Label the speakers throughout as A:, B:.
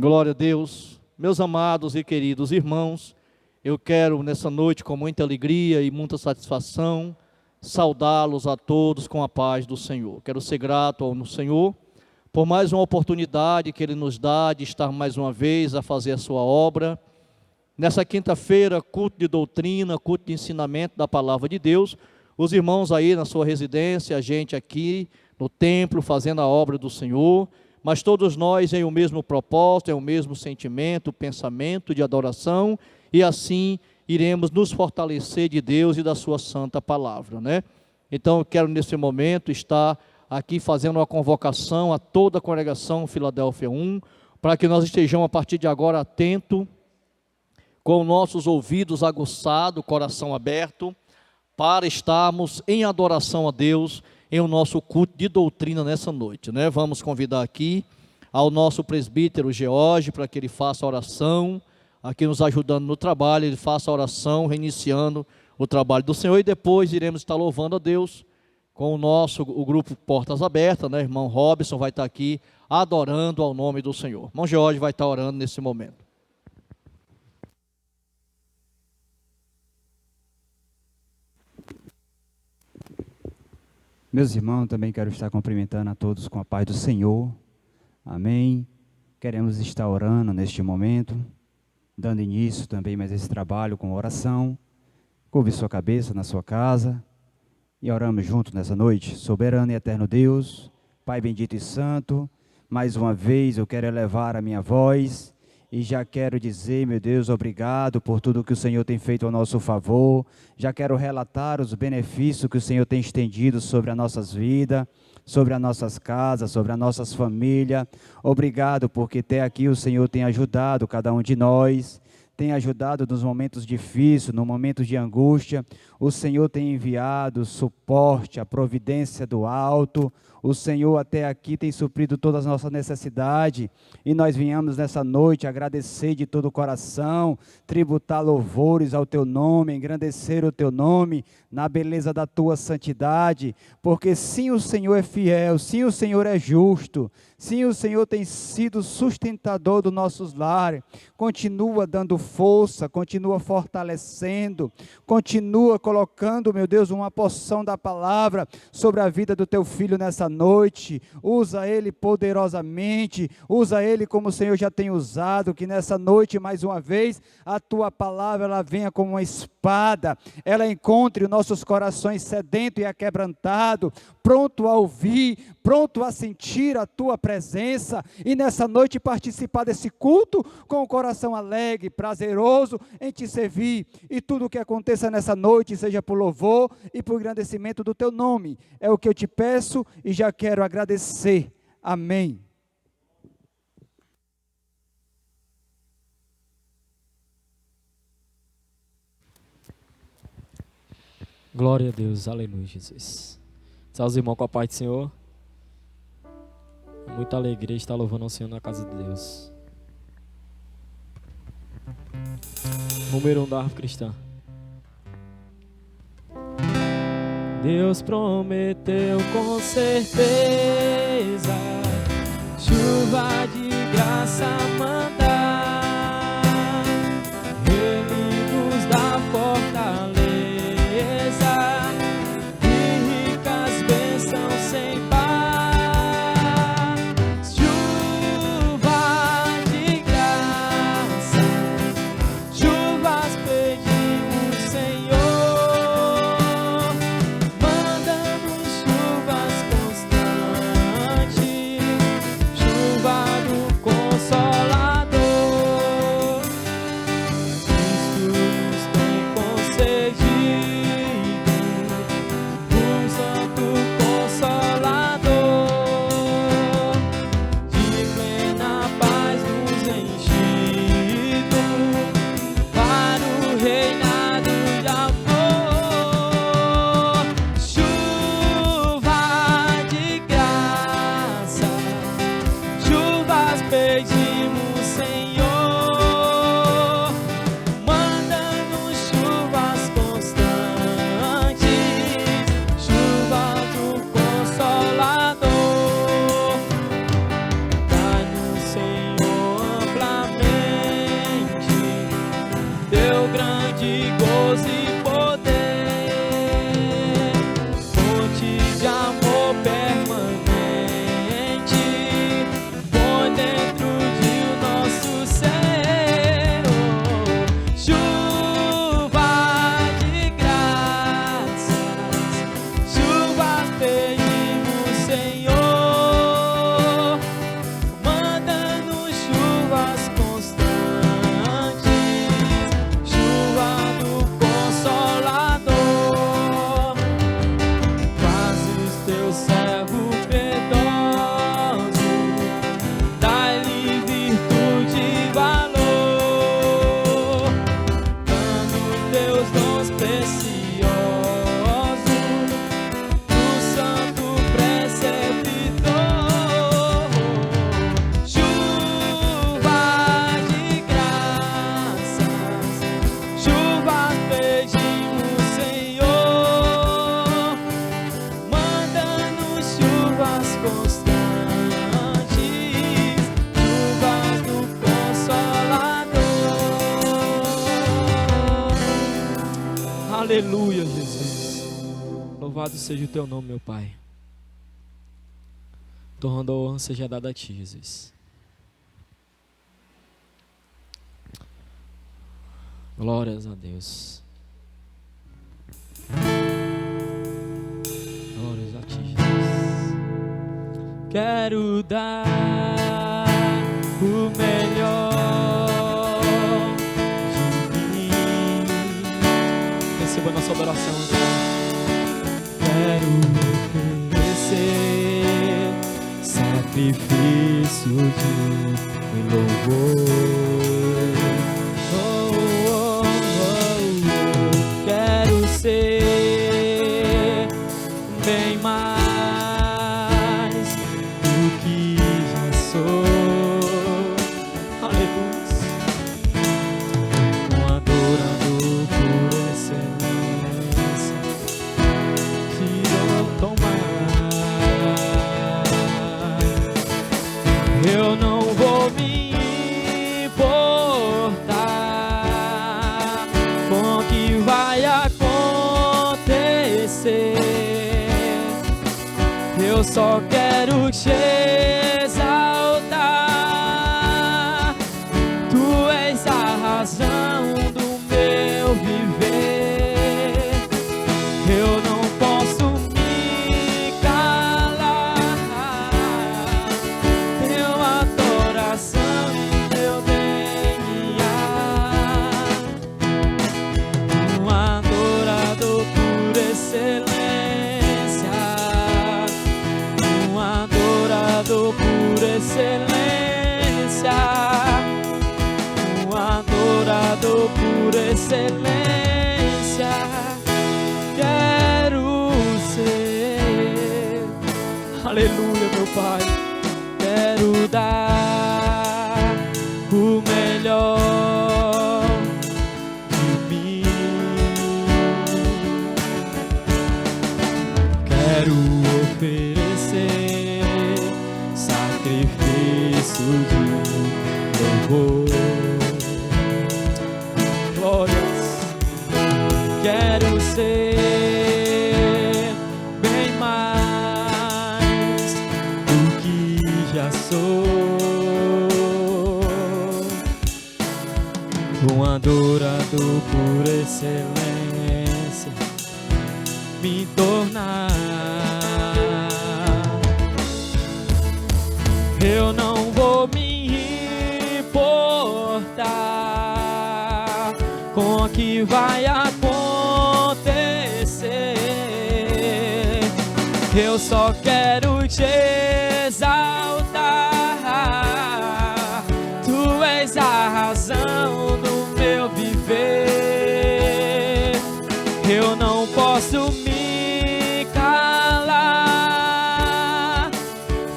A: Glória a Deus. Meus amados e queridos irmãos, eu quero nessa noite, com muita alegria e muita satisfação, saudá-los a todos com a paz do Senhor. Quero ser grato ao Senhor por mais uma oportunidade que Ele nos dá de estar mais uma vez a fazer a sua obra. Nessa quinta-feira, culto de doutrina, culto de ensinamento da palavra de Deus, os irmãos aí na sua residência, a gente aqui no templo fazendo a obra do Senhor, mas todos nós em o mesmo propósito, em o mesmo sentimento, pensamento de adoração, e assim iremos nos fortalecer de Deus e da sua santa palavra, né? Então eu quero nesse momento estar aqui fazendo uma convocação a toda a congregação Filadélfia 1, para que nós estejamos a partir de agora atentos, com nossos ouvidos aguçados, coração aberto, para estarmos em adoração a Deus, em o nosso culto de doutrina nessa noite, né? Vamos convidar aqui ao nosso presbítero George, para que ele faça a oração, aqui nos ajudando no trabalho, ele faça a oração, reiniciando o trabalho do Senhor, e depois iremos estar louvando a Deus, com o grupo Portas Abertas, né? Irmão Robson vai estar aqui, adorando ao nome do Senhor. Irmão George vai estar orando nesse momento.
B: Meus irmãos, também quero estar cumprimentando a todos com a paz do Senhor, amém. Queremos estar orando neste momento, dando início também mais esse trabalho com oração. Curve sua cabeça na sua casa e oramos juntos nessa noite. Soberano e eterno Deus, Pai bendito e santo, mais uma vez eu quero elevar a minha voz e já quero dizer, meu Deus, obrigado por tudo que o Senhor tem feito ao nosso favor. Já quero relatar os benefícios que o Senhor tem estendido sobre as nossas vidas, sobre as nossas casas, sobre as nossas famílias. Obrigado porque até aqui o Senhor tem ajudado cada um de nós, tem ajudado nos momentos difíceis, nos momentos de angústia. O Senhor tem enviado suporte, a providência do alto. O Senhor até aqui tem suprido todas as nossas necessidades, e nós viemos nessa noite agradecer de todo o coração, tributar louvores ao Teu nome, engrandecer o Teu nome, na beleza da Tua santidade, porque sim, o Senhor é fiel, sim, o Senhor é justo, sim, o Senhor tem sido sustentador dos nossos lares, continua dando força, continua fortalecendo, continua colocando, meu Deus, uma porção da palavra sobre a vida do Teu Filho nessa noite. Usa ele poderosamente, usa ele como o Senhor já tem usado, que nessa noite, mais uma vez, a Tua palavra, ela venha como uma espada, ela encontre os nossos corações sedentos e aquebrantados, pronto a ouvir, pronto a sentir a Tua presença, e nessa noite participar desse culto com o coração alegre, prazeroso em Te servir, e tudo o que aconteça nessa noite, seja por louvor e por engrandecimento do Teu nome, é o que eu Te peço e já quero agradecer, amém.
C: Glória a Deus, aleluia, Jesus. Salve os irmãos com a paz do Senhor. Muita alegria estar louvando ao Senhor na casa de Deus. Número 1 da árvore cristã. Deus prometeu com certeza chuva de graça mandar, Ele nos dá fortaleza e ricas bênçãos sem par. Chuva de graça, chuvas pedimos, Senhor, manda-nos chuvas constantes, chuva do Consolador. Aleluia, Jesus. Louvado seja o teu nome, meu Pai. Toda a honra seja dada a ti, Jesus. Glórias a Deus. Glórias a ti, Jesus. Quero dar o melhor de mim. Receba a nossa adoração, então. Quero oferecer sacrifício de louvor. Quero ser bem mais do que já sou. Aleluia. Um adorador por excelência, que eu tomar. Eu não vou me importar com o que vai acontecer. Eu só quero te exaltar. Tu és a razão do meu viver. Eu não posso me calar. Teu adoração e meu DNA. Um adorador por excelência. Um adorador por excelência. Um adorador por excelência. Quero ser. Aleluia, meu Pai. Quero dar o melhor de mim. Quero oferecer sacrifício de louvor. Glórias. Quero ser bem mais do que já sou. Um adorador por excelência, me tornar. Eu não vou me importar com o que vai acontecer. Eu só quero te exaltar. Tu és a razão do meu viver. Eu não posso me calar.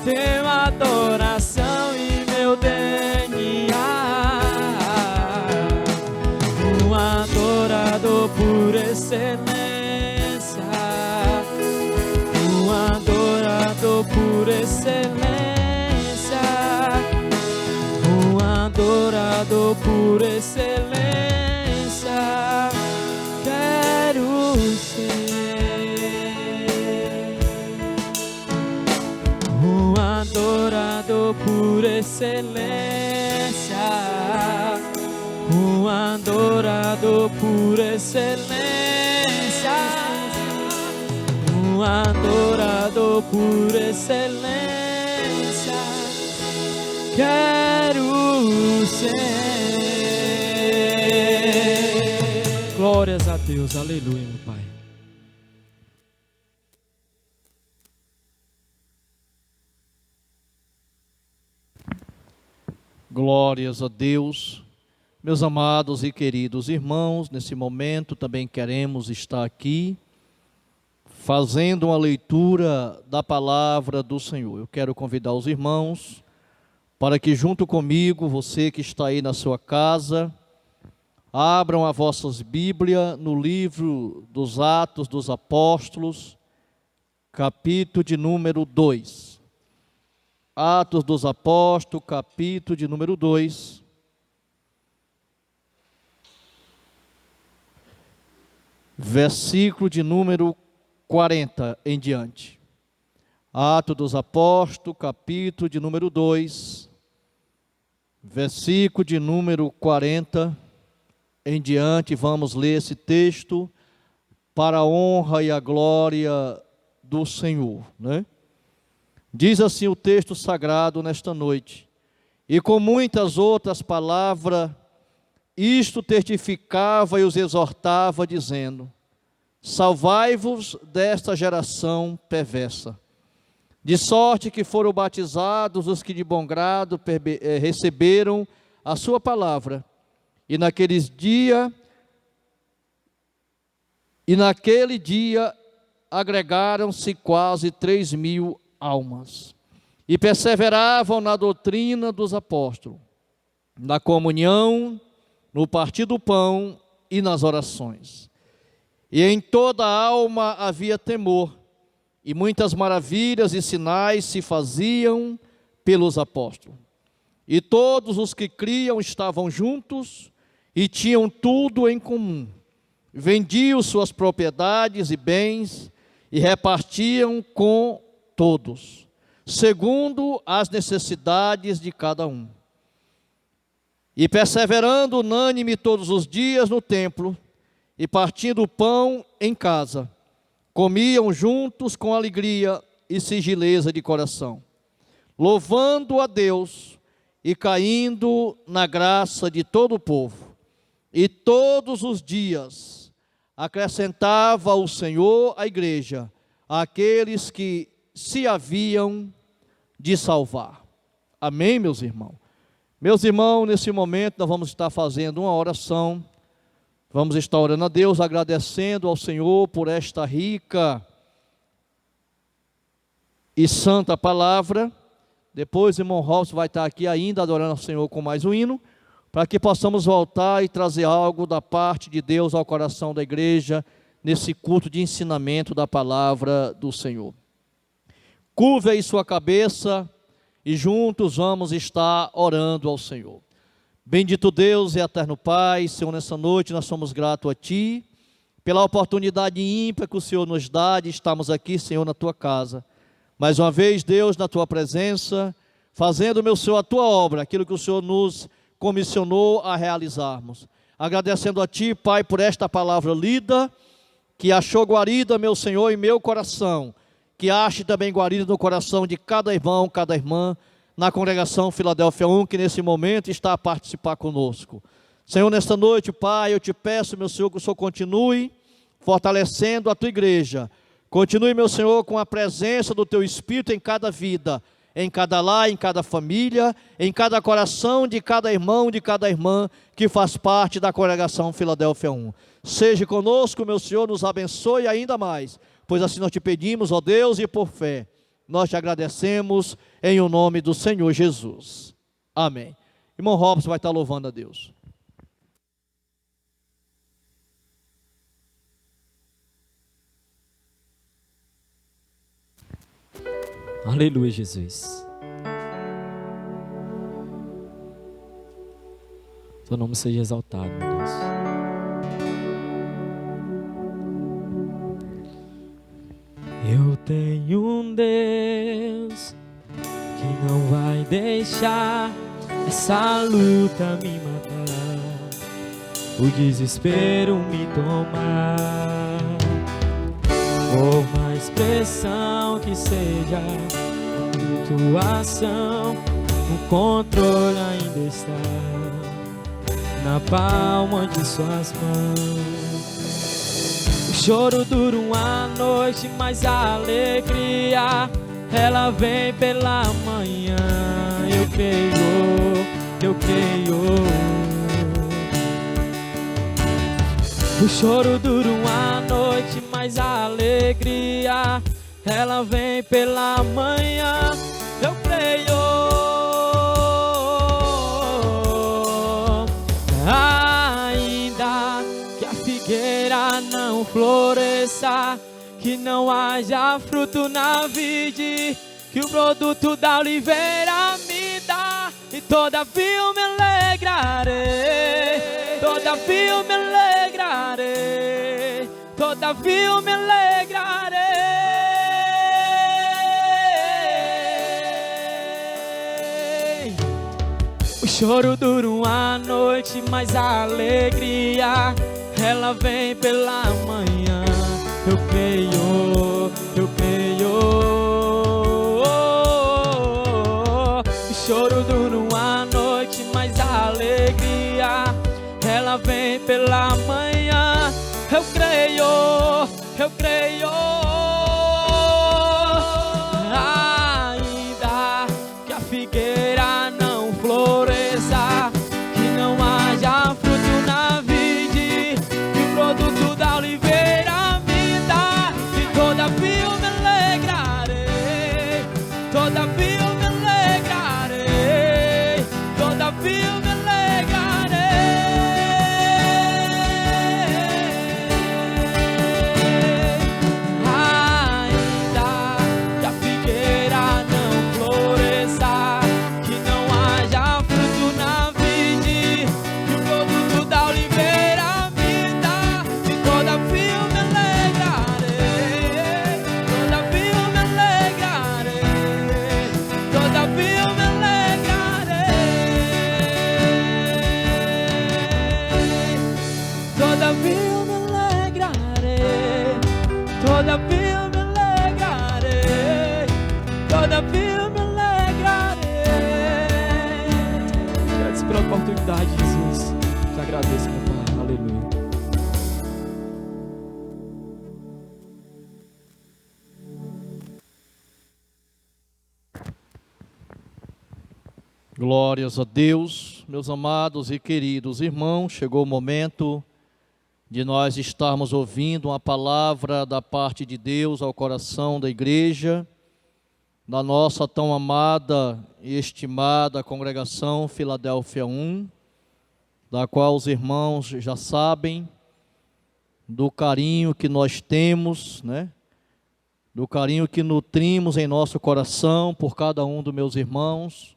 C: Teu adoração e meu DNA. Um adorador por excelência. Um adorador por excelência. Um adorador por excelência. Quero ser um adorador por excelência. Um adorador por excelência. Um adorador por excelência. Quero ser. Glórias a Deus, aleluia, meu Pai.
A: Glórias a Deus. Meus amados e queridos irmãos, nesse momento também queremos estar aqui fazendo uma leitura da palavra do Senhor. Eu quero convidar os irmãos para que junto comigo, você que está aí na sua casa, abram as vossas Bíblias no livro dos Atos dos Apóstolos, capítulo de número 2. Atos dos Apóstolos, capítulo de número 2. versículo de número 40 em diante. Atos dos Apóstolos, capítulo de número 2, versículo de número 40 em diante. Vamos ler esse texto para a honra e a glória do Senhor, né? Diz assim o texto sagrado nesta noite: e com muitas outras palavras, isto testificava e os exortava, dizendo: salvai-vos desta geração perversa. De sorte que foram batizados os que de bom grado receberam a sua palavra. E naquele dia agregaram-se quase 3.000 almas. E perseveravam na doutrina dos apóstolos, na comunhão, no partir do pão e nas orações. E em toda a alma havia temor, e muitas maravilhas e sinais se faziam pelos apóstolos. E todos os que criam estavam juntos e tinham tudo em comum. Vendiam suas propriedades e bens e repartiam com todos, segundo as necessidades de cada um. E perseverando unânime todos os dias no templo, e partindo o pão em casa, comiam juntos com alegria e sigileza de coração, louvando a Deus e caindo na graça de todo o povo. E todos os dias acrescentava o Senhor à igreja aqueles que se haviam de salvar. Amém, meus irmãos? Meus irmãos, nesse momento nós vamos estar fazendo uma oração. Vamos estar orando a Deus, agradecendo ao Senhor por esta rica e santa palavra. Depois o irmão Robson vai estar aqui ainda adorando ao Senhor com mais um hino, para que possamos voltar e trazer algo da parte de Deus ao coração da igreja, nesse culto de ensinamento da palavra do Senhor. Curve aí sua cabeça e juntos vamos estar orando ao Senhor. Bendito Deus e eterno Pai, Senhor, nessa noite nós somos gratos a Ti, pela oportunidade ímpar que o Senhor nos dá de estarmos aqui, Senhor, na Tua casa. Mais uma vez, Deus, na Tua presença, fazendo, meu Senhor, a Tua obra, aquilo que o Senhor nos comissionou a realizarmos. Agradecendo a Ti, Pai, por esta palavra lida, que achou guarida, meu Senhor, em meu coração, que ache também guarida no coração de cada irmão, cada irmã, na congregação Filadélfia 1, que nesse momento está a participar conosco. Senhor, nesta noite, Pai, eu te peço, meu Senhor, que o Senhor continue fortalecendo a Tua igreja. Continue, meu Senhor, com a presença do Teu Espírito em cada vida, em cada lar, em cada família, em cada coração de cada irmão, de cada irmã que faz parte da congregação Filadélfia 1. Seja conosco, meu Senhor, nos abençoe ainda mais, pois assim nós te pedimos, ó Deus, e por fé, nós te agradecemos em o nome do Senhor Jesus. Amém. Irmão Robson vai estar louvando a Deus.
C: Aleluia, Jesus. Teu nome seja exaltado, meu Deus. Eu tenho um Deus que não vai deixar essa luta me matar, o desespero me tomar. Por mais pressão que seja, a tua ação, o controle ainda está na palma de suas mãos. O choro dura uma noite, mas a alegria, ela vem pela manhã. Eu creio, eu creio. O choro dura uma noite, mas a alegria, ela vem pela manhã. Eu creio. Ainda que a figueira não floresça, que não haja fruto na vide, que o produto da oliveira me dá, e todavia eu me alegrarei, todavia eu me alegrarei, todavia me alegrarei. O choro dura uma noite, mas a alegria, ela vem pela manhã. Eu creio, eu creio. O choro dura uma noite, mas a alegria, ela vem pela manhã. Eu creio, eu creio. Ainda que a figueira não floresça, que não haja fruto na vide, que o produto da oliveira me dá, e todavia eu me alegrarei, todavia eu me alegrarei, todavia eu me pela oportunidade, Jesus. Te agradeço, meu Pai. Aleluia.
A: Glórias a Deus, meus amados e queridos irmãos. Chegou o momento de nós estarmos ouvindo uma palavra da parte de Deus ao coração da igreja, da nossa tão amada e estimada congregação Filadélfia 1, da qual os irmãos já sabem do carinho que nós temos, né? Do carinho que nutrimos em nosso coração por cada um dos meus irmãos,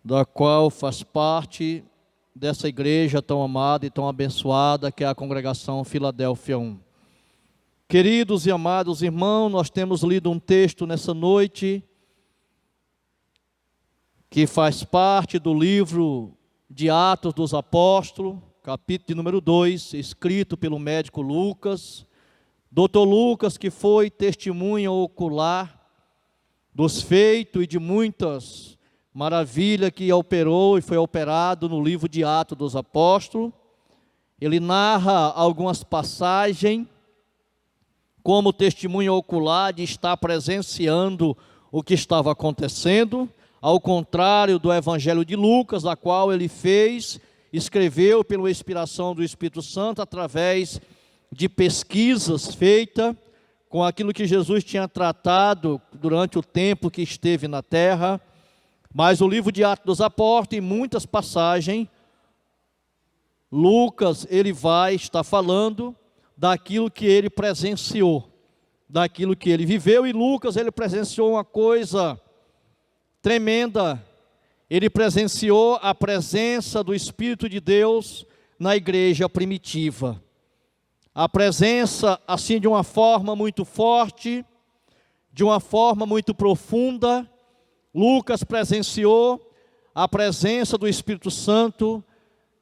A: da qual faz parte dessa igreja tão amada e tão abençoada que é a congregação Filadélfia 1. Queridos e amados irmãos, nós temos lido um texto nessa noite que faz parte do livro de Atos dos Apóstolos, capítulo de número 2, escrito pelo médico Lucas, Dr. Lucas, que foi testemunha ocular dos feitos e de muitas maravilhas que operou e foi operado no livro de Atos dos Apóstolos. Ele narra algumas passagens como testemunha ocular de estar presenciando o que estava acontecendo, ao contrário do Evangelho de Lucas, da qual ele escreveu pela inspiração do Espírito Santo, através de pesquisas feitas com aquilo que Jesus tinha tratado durante o tempo que esteve na terra. Mas o livro de Atos dos Apóstolos, em muitas passagens, Lucas, ele vai estar falando daquilo que ele presenciou, daquilo que ele viveu, e Lucas, ele presenciou uma coisa tremenda. Ele presenciou a presença do Espírito de Deus na igreja primitiva. A presença, assim, de uma forma muito forte, de uma forma muito profunda. Lucas presenciou a presença do Espírito Santo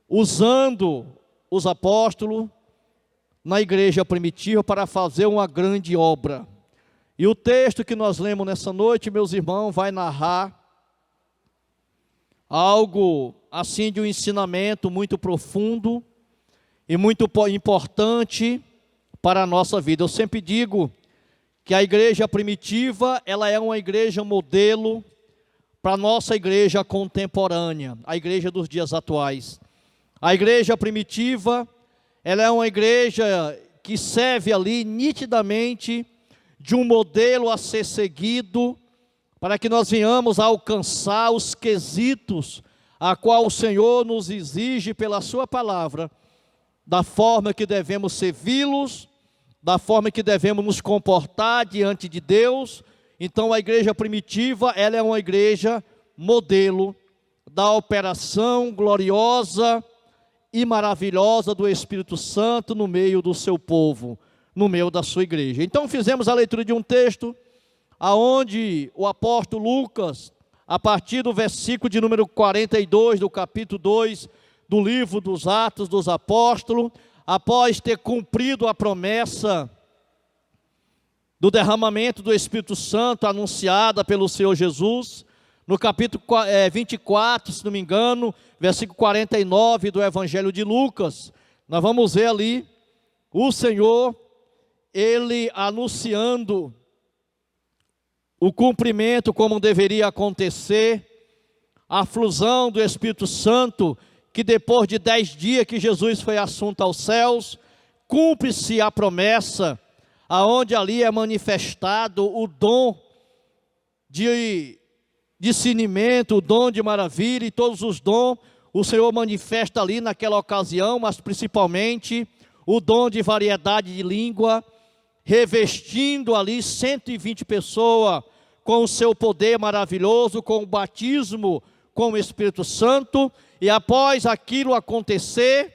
A: usando os apóstolos na igreja primitiva para fazer uma grande obra. E o texto que nós lemos nessa noite, meus irmãos, vai narrar algo assim de um ensinamento muito profundo e muito importante para a nossa vida. Eu sempre digo que a igreja primitiva, ela é uma igreja modelo para a nossa igreja contemporânea, a igreja dos dias atuais. A igreja primitiva, ela é uma igreja que serve ali nitidamente de um modelo a ser seguido, para que nós venhamos a alcançar os quesitos a qual o Senhor nos exige pela sua palavra, da forma que devemos servi-los, da forma que devemos nos comportar diante de Deus. Então a igreja primitiva, ela é uma igreja modelo da operação gloriosa e maravilhosa do Espírito Santo no meio do seu povo. no meio da sua igreja. Então fizemos a leitura de um texto, aonde o apóstolo Lucas, a partir do versículo de número 42, do capítulo 2, do livro dos Atos dos Apóstolos, após ter cumprido a promessa do derramamento do Espírito Santo anunciada pelo Senhor Jesus, no capítulo 24, se não me engano, versículo 49 do Evangelho de Lucas, nós vamos ver ali o Senhor, Ele anunciando o cumprimento como deveria acontecer, a flusão do Espírito Santo, que depois de 10 dias que Jesus foi assunto aos céus, cumpre-se a promessa, aonde ali é manifestado o dom de discernimento, o dom de maravilha e todos os dons, o Senhor manifesta ali naquela ocasião, mas principalmente o dom de variedade de língua, revestindo ali 120 pessoas com o seu poder maravilhoso, com o batismo com o Espírito Santo. E após aquilo acontecer,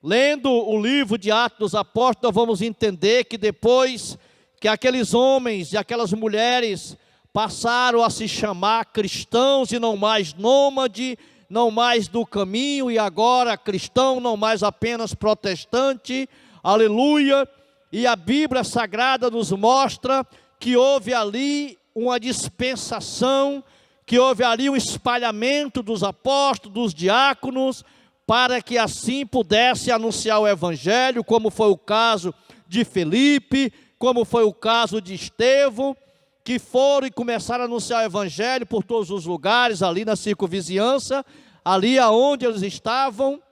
A: lendo o livro de Atos dos Apóstolos, vamos entender que depois que aqueles homens e aquelas mulheres passaram a se chamar cristãos e não mais nômade, não mais do caminho, e agora cristão, não mais apenas protestante, aleluia. E a Bíblia Sagrada nos mostra que houve ali uma dispensação, que houve ali um espalhamento dos apóstolos, dos diáconos, para que assim pudesse anunciar o Evangelho, como foi o caso de Felipe, como foi o caso de Estevão, que foram e começaram a anunciar o Evangelho por todos os lugares, ali na circunvizinhança, ali aonde eles estavam,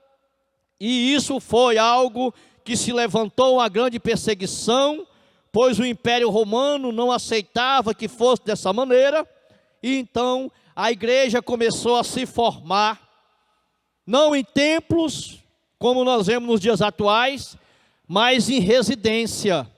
A: e isso foi algo que se levantou uma grande perseguição, pois o Império Romano não aceitava que fosse dessa maneira, e então a igreja começou a se formar, não em templos, como nós vemos nos dias atuais, mas em residência.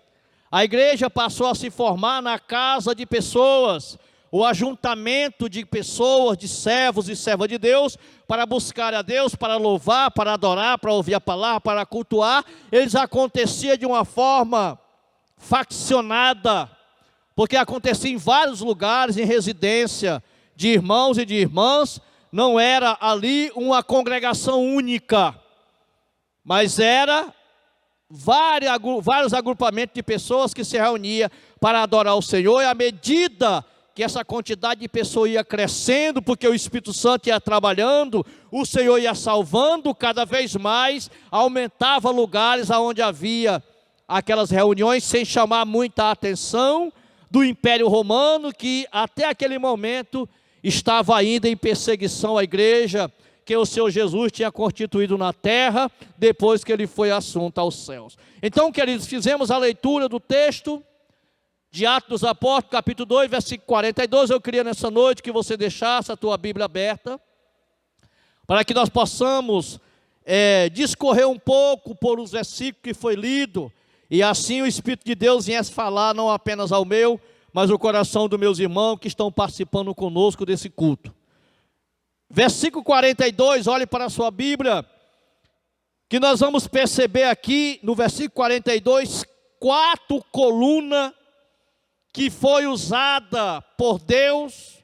A: A igreja passou a se formar na casa de pessoas, o ajuntamento de pessoas, de servos e servas de Deus, para buscar a Deus, para louvar, para adorar, para ouvir a palavra, para cultuar. Eles aconteciam de uma forma faccionada, porque acontecia em vários lugares, em residência de irmãos e de irmãs. Não era ali uma congregação única, mas era vários agrupamentos de pessoas que se reuniam para adorar o Senhor. E à medida que essa quantidade de pessoas ia crescendo, porque o Espírito Santo ia trabalhando, o Senhor ia salvando, cada vez mais aumentava lugares onde havia aquelas reuniões, sem chamar muita atenção do Império Romano, que até aquele momento estava ainda em perseguição à igreja, que o Senhor Jesus tinha constituído na terra, depois que ele foi assunto aos céus. Então, queridos, fizemos a leitura do texto de Atos dos Apóstolos, capítulo 2, versículo 42. Eu queria nessa noite que você deixasse a tua Bíblia aberta, para que nós possamos discorrer um pouco por os versículos que foi lido, e assim o Espírito de Deus viesse falar não apenas ao meu, mas ao coração dos meus irmãos que estão participando conosco desse culto. Versículo 42, olhe para a sua Bíblia, que nós vamos perceber aqui no versículo 42, 4 colunas que foi usada por Deus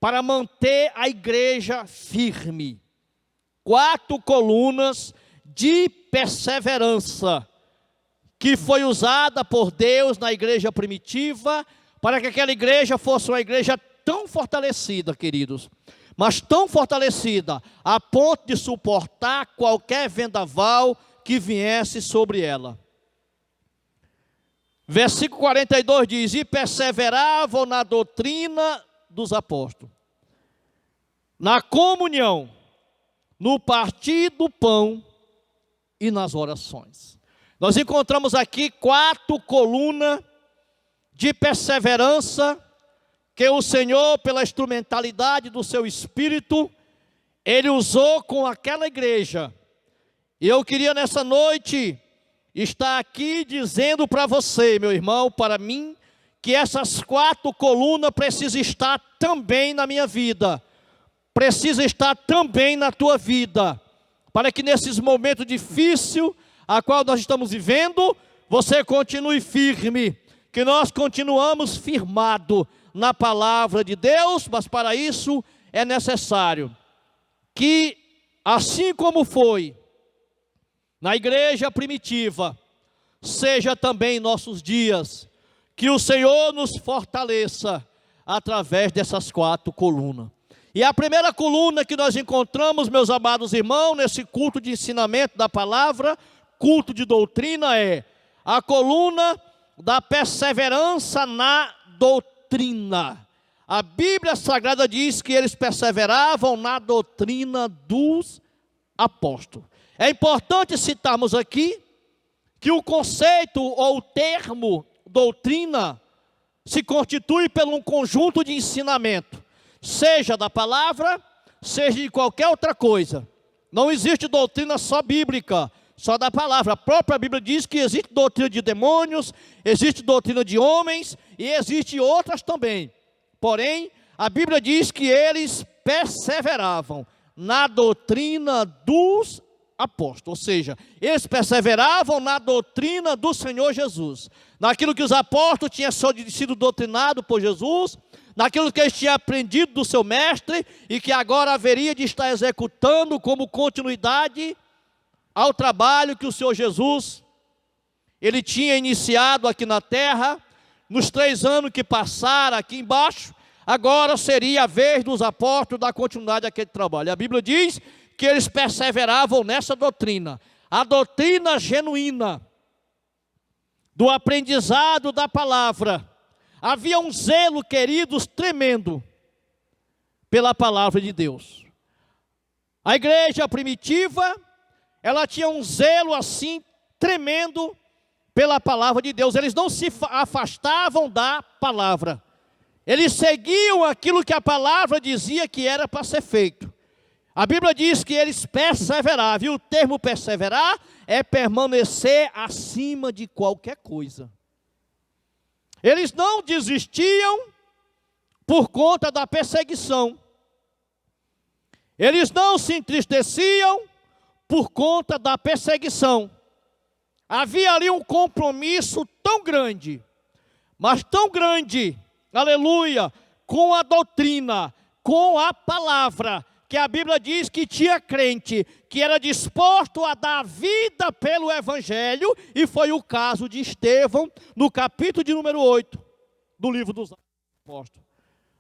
A: para manter a igreja firme. 4 colunas de perseverança, que foi usada por Deus na igreja primitiva, para que aquela igreja fosse uma igreja tão fortalecida, queridos, mas tão fortalecida, a ponto de suportar qualquer vendaval que viesse sobre ela. Versículo 42 diz: e perseveravam na doutrina dos apóstolos, na comunhão, no partir do pão e nas orações. Nós encontramos aqui 4 colunas de perseverança, que o Senhor, pela instrumentalidade do seu Espírito, Ele usou com aquela igreja. E eu queria nessa noite estar aqui dizendo para você, meu irmão, para mim, que essas 4 colunas precisam estar também na minha vida, precisa estar também na tua vida, para que nesses momentos difíceis, a qual nós estamos vivendo, você continue firme, que nós continuamos firmados na palavra de Deus, mas para isso é necessário que, assim como foi na igreja primitiva, seja também em nossos dias, que o Senhor nos fortaleça através dessas 4 colunas. E a primeira coluna que nós encontramos, meus amados irmãos, nesse culto de ensinamento da palavra, culto de doutrina, é a coluna da perseverança na doutrina. A Bíblia Sagrada diz que eles perseveravam na doutrina dos apóstolos. É importante citarmos aqui que o conceito ou o termo doutrina se constitui por um conjunto de ensinamento, seja da palavra, seja de qualquer outra coisa. Não existe doutrina só bíblica, só da palavra. A própria Bíblia diz que existe doutrina de demônios, existe doutrina de homens e existe outras também. Porém, a Bíblia diz que eles perseveravam na doutrina dos apóstolos, ou seja, eles perseveravam na doutrina do Senhor Jesus, naquilo que os apóstolos tinham sido doutrinados por Jesus, naquilo que eles tinham aprendido do seu mestre e que agora haveria de estar executando como continuidade ao trabalho que o Senhor Jesus, ele tinha iniciado aqui na terra, nos 3 anos que passaram aqui embaixo. Agora seria a vez dos apóstolos dar continuidade àquele trabalho. A Bíblia diz que eles perseveravam nessa doutrina, a doutrina genuína, do aprendizado da palavra. Havia um zelo, queridos, tremendo, pela palavra de Deus. A igreja primitiva, ela tinha um zelo assim, tremendo, pela palavra de Deus. Eles não se afastavam da palavra. Eles seguiam aquilo que a palavra dizia que era para ser feito. A Bíblia diz que eles perseveravam, e o termo perseverar é permanecer acima de qualquer coisa. Eles não desistiam por conta da perseguição. Eles não se entristeciam por conta da perseguição. Havia ali um compromisso tão grande, mas tão grande, aleluia, com a doutrina, com a palavra, que a Bíblia diz que tinha crente que era disposto a dar vida pelo Evangelho, e foi o caso de Estevão, no capítulo de número 8, do livro dos Apóstolos.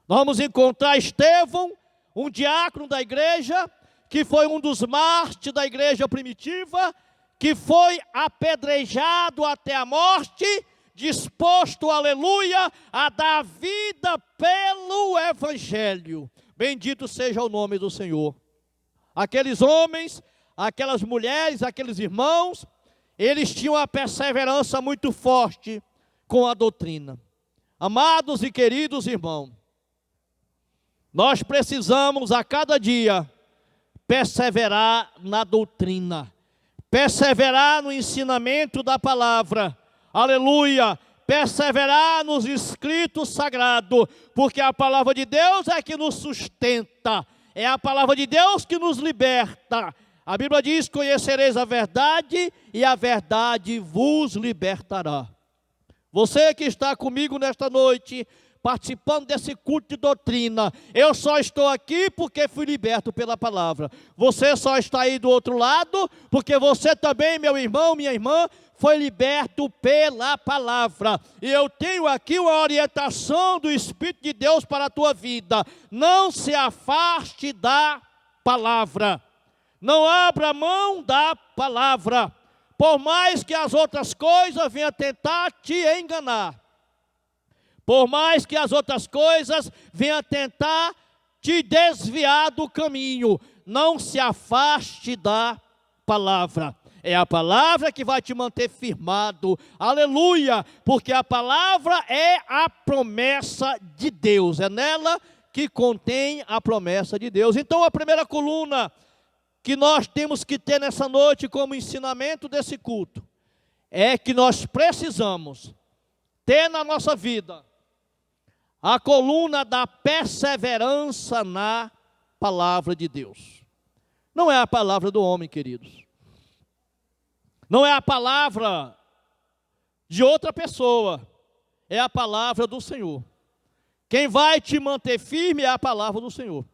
A: Nós vamos encontrar Estevão, um diácono da igreja, que foi um dos mártires da igreja primitiva, que foi apedrejado até a morte, disposto, aleluia, a dar vida pelo Evangelho. Bendito seja o nome do Senhor. Aqueles homens, aquelas mulheres, aqueles irmãos, eles tinham a perseverança muito forte com a doutrina. Amados e queridos irmãos, nós precisamos a cada dia perseverar na doutrina, perseverar no ensinamento da palavra, aleluia, perseverar nos escritos sagrados, porque a palavra de Deus é que nos sustenta, é a palavra de Deus que nos liberta. A Bíblia diz: conhecereis a verdade e a verdade vos libertará. Você que está comigo nesta noite, participando desse culto de doutrina, eu só estou aqui porque fui liberto pela palavra. Você só está aí do outro lado porque você também, meu irmão, minha irmã, foi liberto pela palavra. E eu tenho aqui uma orientação do Espírito de Deus para a tua vida: não se afaste da palavra, não abra mão da palavra, por mais que as outras coisas venham tentar te enganar, por mais que as outras coisas venham tentar te desviar do caminho, não se afaste da palavra. É a palavra que vai te manter firmado, aleluia, porque a palavra é a promessa de Deus, é nela que contém a promessa de Deus. Então a primeira coluna que nós temos que ter nessa noite como ensinamento desse culto, é que nós precisamos ter na nossa vida a coluna da perseverança na palavra de Deus. Não é a palavra do homem, queridos. Não é a palavra de outra pessoa, é a palavra do Senhor. Quem vai te manter firme é a palavra do Senhor.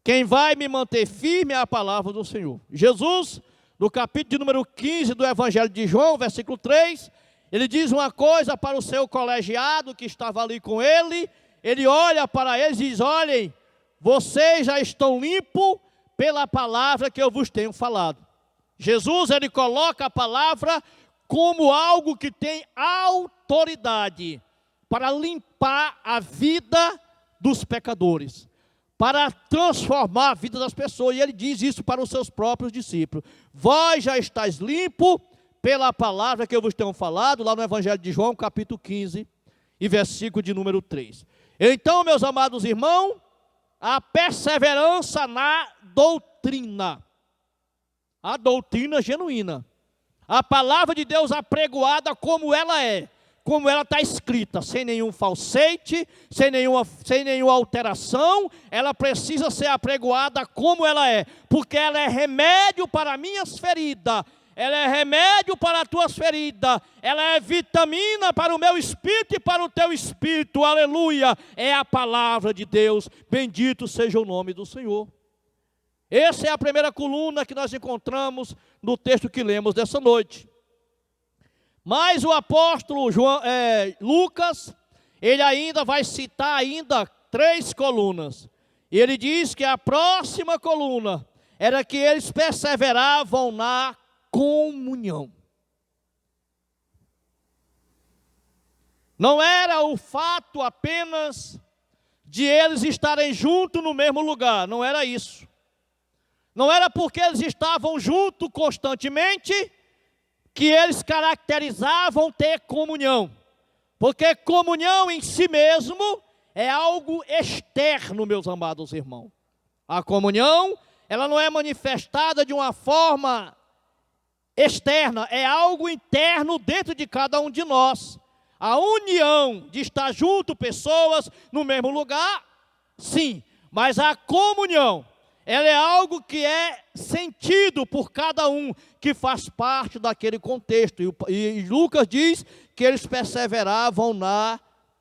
A: Quem vai me manter firme é a palavra do Senhor. Jesus, no capítulo de número 15 do Evangelho de João, versículo 3, ele diz uma coisa para o seu colegiado que estava ali com ele. Ele olha para eles e diz: olhem, vocês já estão limpos pela palavra que eu vos tenho falado. Jesus, ele coloca a palavra como algo que tem autoridade para limpar a vida dos pecadores, para transformar a vida das pessoas. E ele diz isso para os seus próprios discípulos: vós já estáis limpos pela palavra que eu vos tenho falado, lá no Evangelho de João, capítulo 15, e versículo de número 3. Então, meus amados irmãos, a perseverança na doutrina, a doutrina genuína, a palavra de Deus apregoada como ela é, como ela está escrita, sem nenhum falsete, sem nenhuma alteração. Ela precisa ser apregoada como ela é, porque ela é remédio para minhas feridas, ela é remédio para as tuas feridas, ela é vitamina para o meu espírito e para o teu espírito, aleluia. É a palavra de Deus, bendito seja o nome do Senhor. Essa é a primeira coluna que nós encontramos no texto que lemos dessa noite. Mas o apóstolo Lucas, ele ainda vai citar ainda 3 colunas. E ele diz que a próxima coluna era que eles perseveravam na comunhão. Não era o fato apenas de eles estarem juntos no mesmo lugar, não era isso. Não era porque eles estavam juntos constantemente que eles caracterizavam ter comunhão. Porque comunhão em si mesmo é algo externo, meus amados irmãos. A comunhão, ela não é manifestada de uma forma externa, é algo interno dentro de cada um de nós. A união de estar junto pessoas no mesmo lugar, sim, mas a comunhão, ela é algo que é sentido por cada um que faz parte daquele contexto. E Lucas diz que eles perseveravam na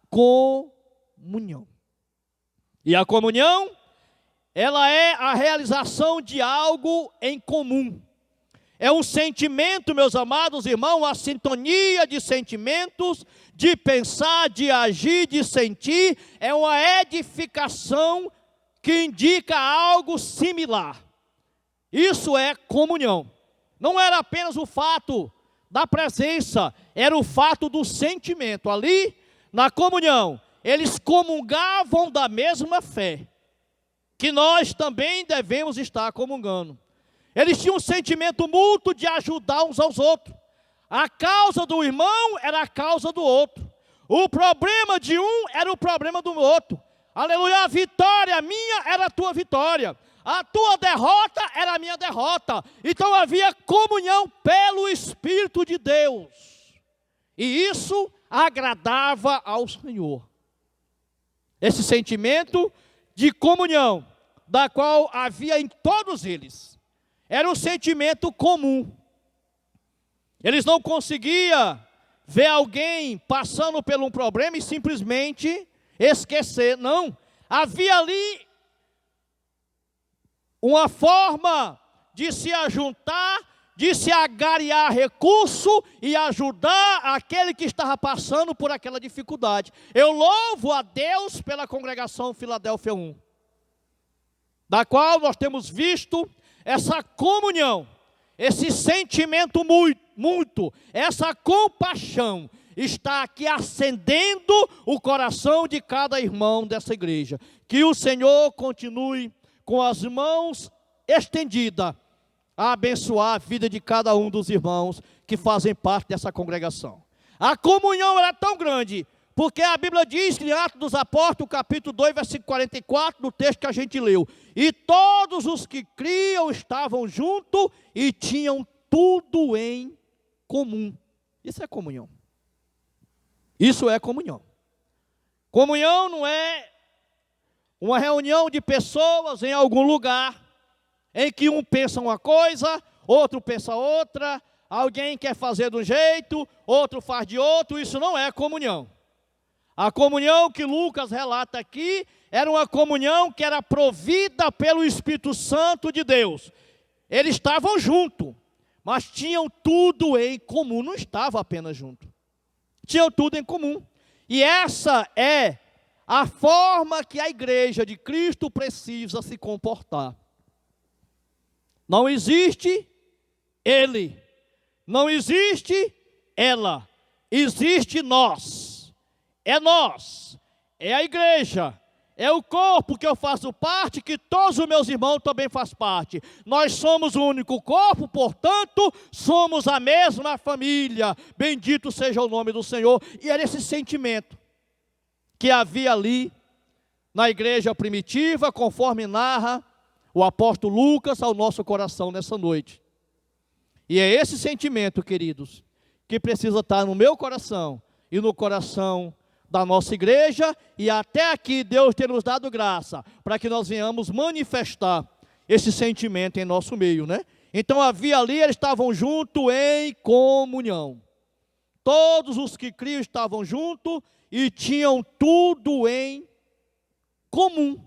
A: comunhão. E a comunhão, ela é a realização de algo em comum. É um sentimento, meus amados irmãos, uma sintonia de sentimentos, de pensar, de agir, de sentir. É uma edificação que indica algo similar. Isso é comunhão. Não era apenas o fato da presença, era o fato do sentimento. Ali, na comunhão, eles comungavam da mesma fé, que nós também devemos estar comungando. Eles tinham um sentimento mútuo de ajudar uns aos outros. A causa do irmão era a causa do outro. O problema de um era o problema do outro. Aleluia, a vitória minha era a tua vitória. A tua derrota era a minha derrota. Então havia comunhão pelo Espírito de Deus. E isso agradava ao Senhor. Esse sentimento de comunhão, da qual havia em todos eles, era um sentimento comum. Eles não conseguiam ver alguém passando por um problema e simplesmente esquecer. Não, havia ali uma forma de se ajuntar, de se agariar recurso e ajudar aquele que estava passando por aquela dificuldade. Eu louvo a Deus pela congregação Filadélfia 1, da qual nós temos visto essa comunhão, esse sentimento muito, essa compaixão está aqui acendendo o coração de cada irmão dessa igreja. Que o Senhor continue com as mãos estendidas a abençoar a vida de cada um dos irmãos que fazem parte dessa congregação. A comunhão era tão grande, porque a Bíblia diz que em Atos dos Apóstolos, capítulo 2, versículo 44, no texto que a gente leu: e todos os que criam estavam juntos e tinham tudo em comum. Isso é comunhão. Isso é comunhão. Comunhão não é uma reunião de pessoas em algum lugar, em que um pensa uma coisa, outro pensa outra, alguém quer fazer de um jeito, outro faz de outro, isso não é comunhão. A comunhão que Lucas relata aqui era uma comunhão que era provida pelo Espírito Santo de Deus. Eles estavam juntos, mas tinham tudo em comum, não estavam apenas juntos. Tinham tudo em comum. E essa é a forma que a igreja de Cristo precisa se comportar. Não existe ele, não existe ela, existe nós. É nós, é a igreja, é o corpo que eu faço parte, que todos os meus irmãos também fazem parte. Nós somos o único corpo, portanto, somos a mesma família. Bendito seja o nome do Senhor. E era esse sentimento que havia ali na igreja primitiva, conforme narra o apóstolo Lucas ao nosso coração nessa noite. E é esse sentimento, queridos, que precisa estar no meu coração e no coração da nossa igreja, e até aqui Deus tem nos dado graça para que nós venhamos manifestar esse sentimento em nosso meio, né? Então havia ali, eles estavam juntos em comunhão. Todos os que criam estavam juntos e tinham tudo em comum.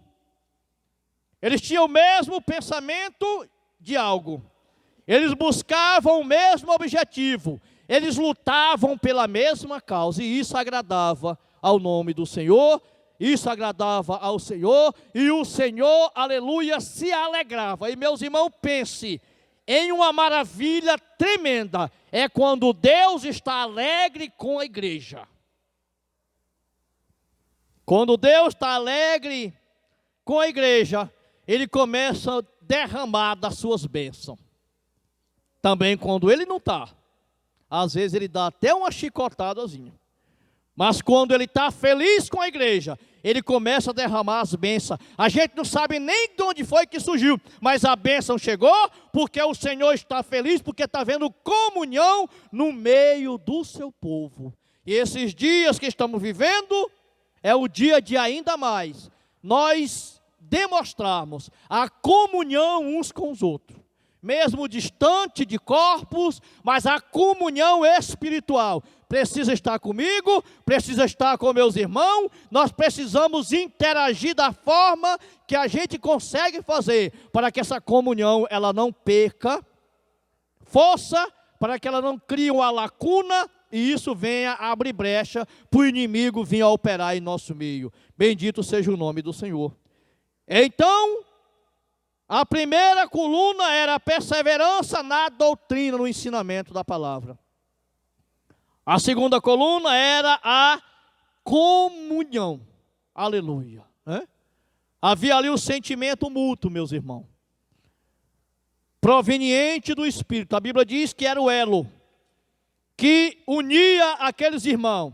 A: Eles tinham o mesmo pensamento de algo. Eles buscavam o mesmo objetivo. Eles lutavam pela mesma causa. E isso agradava ao nome do Senhor. Isso agradava ao Senhor. E o Senhor, aleluia, se alegrava. E meus irmãos, pense em uma maravilha tremenda. É quando Deus está alegre com a igreja. Quando Deus está alegre com a igreja, Ele começa a derramar das suas bênçãos. Também quando Ele não está, às vezes Ele dá até uma chicotadazinha. Mas quando Ele está feliz com a igreja, Ele começa a derramar as bênçãos. A gente não sabe nem de onde foi que surgiu, mas a bênção chegou porque o Senhor está feliz, porque está vendo comunhão no meio do seu povo. E esses dias que estamos vivendo, é o dia de ainda mais nós demonstrarmos a comunhão uns com os outros, mesmo distante de corpos, mas a comunhão espiritual precisa estar comigo, precisa estar com meus irmãos. Nós precisamos interagir da forma que a gente consegue fazer, para que essa comunhão ela não perca força, para que ela não crie uma lacuna, e isso venha abrir brecha para o inimigo vir a operar em nosso meio. Bendito seja o nome do Senhor. Então, a primeira coluna era a perseverança na doutrina, no ensinamento da palavra. A segunda coluna era a comunhão. Aleluia. Havia ali o sentimento mútuo, meus irmãos, proveniente do Espírito. A Bíblia diz que era o elo que unia aqueles irmãos,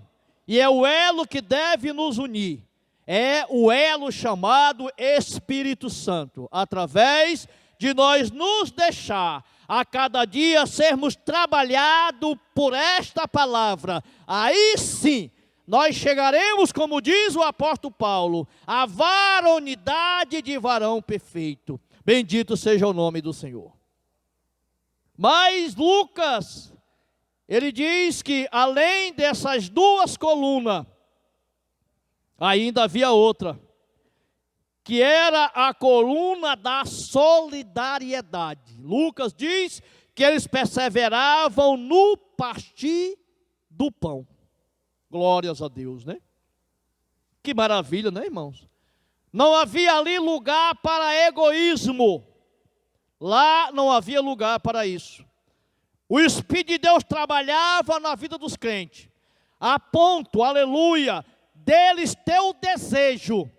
A: e é o elo que deve nos unir. É o elo chamado Espírito Santo, através de nós nos deixar a cada dia sermos trabalhados por esta palavra. Aí sim, nós chegaremos, como diz o apóstolo Paulo, à varonidade de varão perfeito. Bendito seja o nome do Senhor. Mas Lucas, ele diz que além dessas duas colunas, ainda havia outra, que era a coluna da solidariedade. Lucas diz que eles perseveravam no partir do pão. Glórias a Deus, né? Que maravilha, né, irmãos? Não havia ali lugar para egoísmo. Lá não havia lugar para isso. O Espírito de Deus trabalhava na vida dos crentes, a ponto, aleluia, deles ter o desejo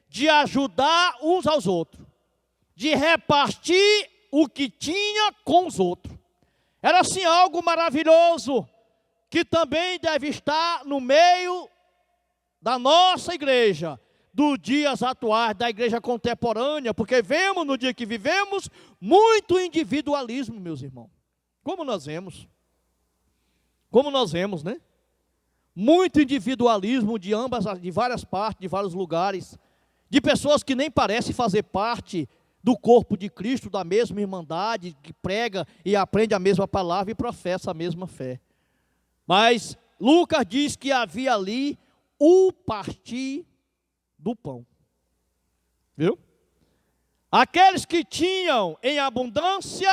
A: de ajudar uns aos outros, de repartir o que tinha com os outros. Era assim algo maravilhoso, que também deve estar no meio da nossa igreja, dos dias atuais, da igreja contemporânea, porque vemos no dia que vivemos muito individualismo, meus irmãos. Como nós vemos, né? Muito individualismo de várias partes, de vários lugares, de pessoas que nem parecem fazer parte do corpo de Cristo, da mesma irmandade, que prega e aprende a mesma palavra e professa a mesma fé. Mas Lucas diz que havia ali o partir do pão. Viu? Aqueles que tinham em abundância,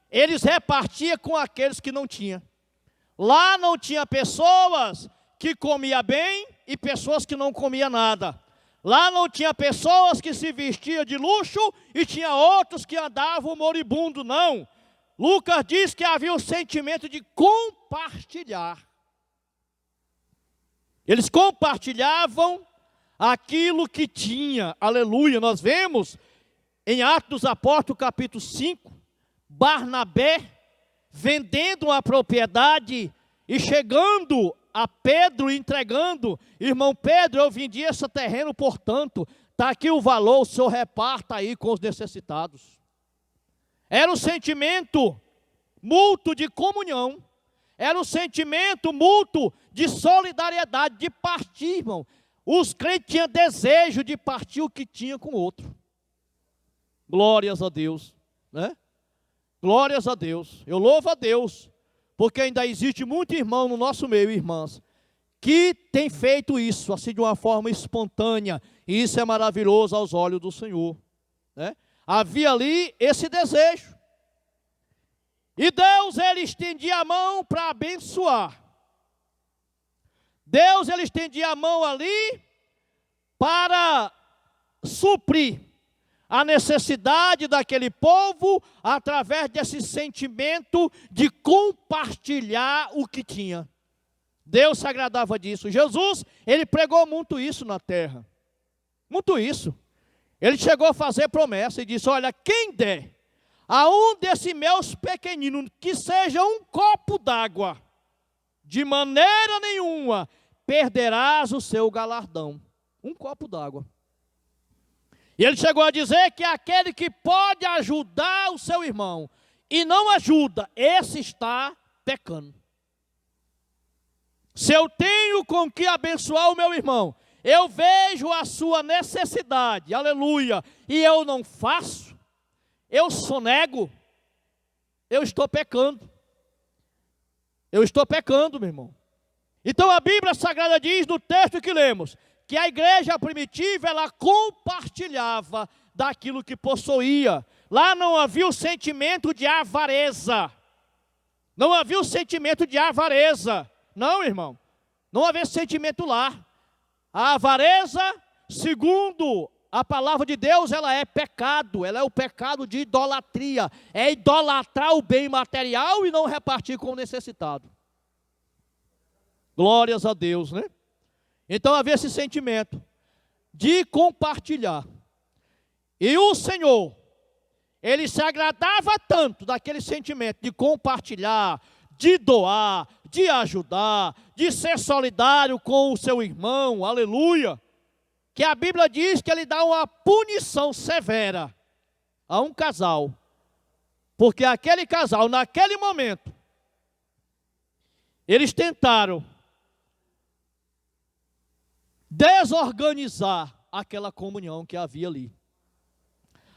A: eles repartiam com aqueles que não tinham. Lá não tinha pessoas que comiam bem e pessoas que não comiam nada. Lá não tinha pessoas que se vestiam de luxo e tinha outros que andavam moribundo, não. Lucas diz que havia o sentimento de compartilhar. Eles compartilhavam aquilo que tinha. Aleluia. Nós vemos em Atos dos Apóstolos, capítulo 5, Barnabé vendendo a propriedade e chegando a Pedro entregando: irmão Pedro, eu vendi esse terreno, portanto, está aqui o valor, o senhor reparta aí com os necessitados. Era um sentimento mútuo de comunhão, era um sentimento mútuo de solidariedade, de partir, irmão. Os crentes tinham desejo de partir o que tinha com o outro. Glórias a Deus, né? Glórias a Deus. Eu louvo a Deus, porque ainda existe muito irmão no nosso meio, irmãs, que tem feito isso, assim, de uma forma espontânea, e isso é maravilhoso aos olhos do Senhor, né? Havia ali esse desejo, e Deus, Ele estendia a mão para abençoar. Deus, Ele estendia a mão ali para suprir a necessidade daquele povo através desse sentimento de compartilhar o que tinha. Deus se agradava disso. Jesus, Ele pregou muito isso na terra. Muito isso. Ele chegou a fazer promessa e disse: olha, quem der a um desses meus pequeninos que seja um copo d'água, de maneira nenhuma perderás o seu galardão. Um copo d'água. E ele chegou a dizer que aquele que pode ajudar o seu irmão e não ajuda, esse está pecando. Se eu tenho com que abençoar o meu irmão, eu vejo a sua necessidade, aleluia, e eu não faço, eu sonego, eu estou pecando. Eu estou pecando, meu irmão. Então a Bíblia Sagrada diz no texto que lemos, que a igreja primitiva, ela compartilhava daquilo que possuía. Lá não havia o sentimento de avareza. Não havia o sentimento de avareza. Não, irmão. Não havia esse sentimento lá. A avareza, segundo a palavra de Deus, ela é pecado. Ela é o pecado de idolatria. É idolatrar o bem material e não repartir com o necessitado. Glórias a Deus, né? Então havia esse sentimento de compartilhar. E o Senhor, Ele se agradava tanto daquele sentimento de compartilhar, de doar, de ajudar, de ser solidário com o seu irmão, aleluia, que a Bíblia diz que Ele dá uma punição severa a um casal, porque aquele casal, naquele momento, eles tentaram desorganizar aquela comunhão que havia ali.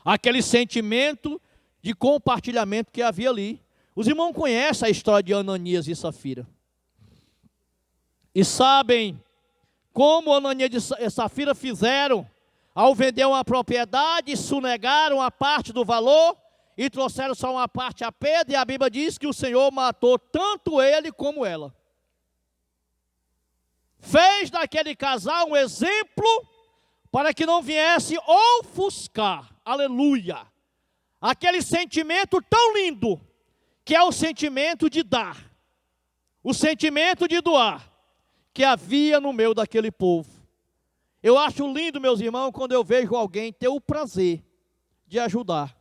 A: Aquele sentimento de compartilhamento que havia ali. Os irmãos conhecem a história de Ananias e Safira. E sabem como Ananias e Safira fizeram ao vender uma propriedade, sonegaram a parte do valor e trouxeram só uma parte a Pedro, e a Bíblia diz que o Senhor matou tanto ele como ela. Fez daquele casal um exemplo para que não viesse ofuscar, aleluia, aquele sentimento tão lindo, que é o sentimento de dar, o sentimento de doar, que havia no meio daquele povo. Eu acho lindo, meus irmãos, quando eu vejo alguém ter o prazer de ajudar.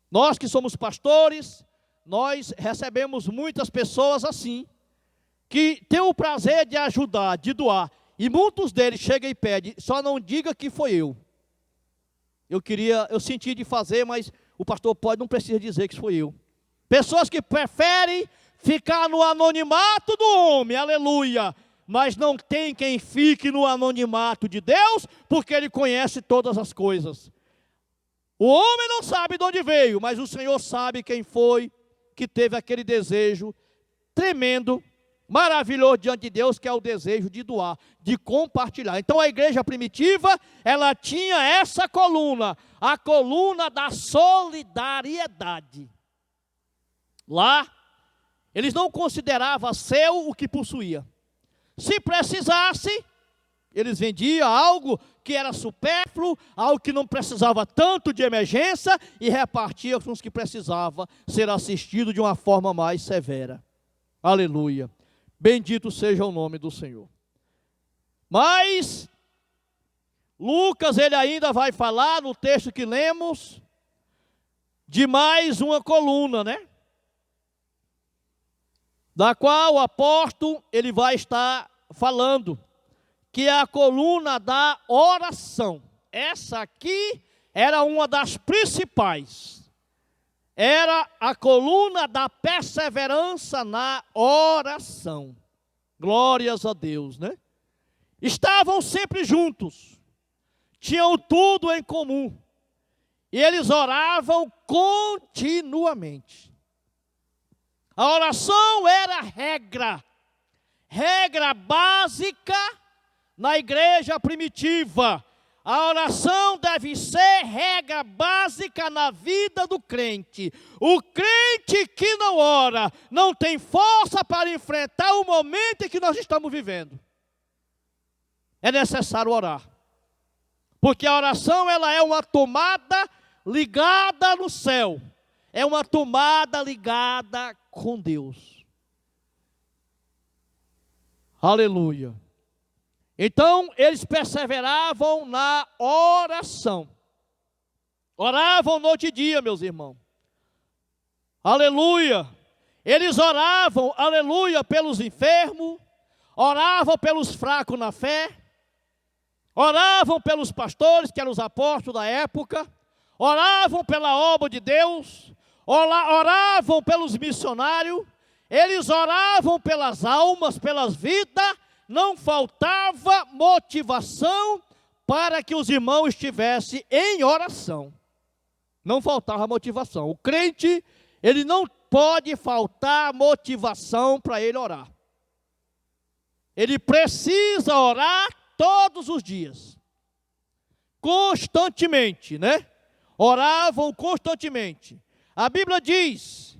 A: Nós que somos pastores, nós recebemos muitas pessoas assim, que tem o prazer de ajudar, de doar, e muitos deles chegam e pedem: só não diga que foi eu. Eu senti de fazer, mas o pastor não precisa dizer que foi eu. Pessoas que preferem ficar no anonimato do homem, aleluia, mas não tem quem fique no anonimato de Deus, porque Ele conhece todas as coisas. O homem não sabe de onde veio, mas o Senhor sabe quem foi que teve aquele desejo tremendo, maravilhoso diante de Deus, que é o desejo de doar, de compartilhar. Então a igreja primitiva, ela tinha essa coluna, a coluna da solidariedade. Lá, eles não consideravam seu o que possuía. Se precisasse, eles vendiam algo que era supérfluo, algo que não precisava tanto de emergência, e repartiam com os que precisavam ser assistidos de uma forma mais severa. Aleluia. Bendito seja o nome do Senhor. Mas Lucas, ele ainda vai falar no texto que lemos, de mais uma coluna, né? Da qual o apóstolo, ele vai estar falando, que é a coluna da oração. Essa aqui era uma das principais. Era a coluna da perseverança na oração. Glórias a Deus, né? Estavam sempre juntos, tinham tudo em comum, e eles oravam continuamente. A oração era regra básica na igreja primitiva. A oração deve ser regra básica na vida do crente. O crente que não ora não tem força para enfrentar o momento em que nós estamos vivendo. É necessário orar, porque a oração, ela é uma tomada ligada no céu, é uma tomada ligada com Deus. Aleluia. Então, eles perseveravam na oração. Oravam noite e dia, meus irmãos. Aleluia. Eles oravam, aleluia, pelos enfermos, oravam pelos fracos na fé, oravam pelos pastores, que eram os apóstolos da época, oravam pela obra de Deus, oravam pelos missionários, eles oravam pelas almas, pelas vidas. Não faltava motivação para que os irmãos estivessem em oração. Não faltava motivação. O crente, ele não pode faltar motivação para ele orar. Ele precisa orar todos os dias. Constantemente, né? Oravam constantemente. A Bíblia diz,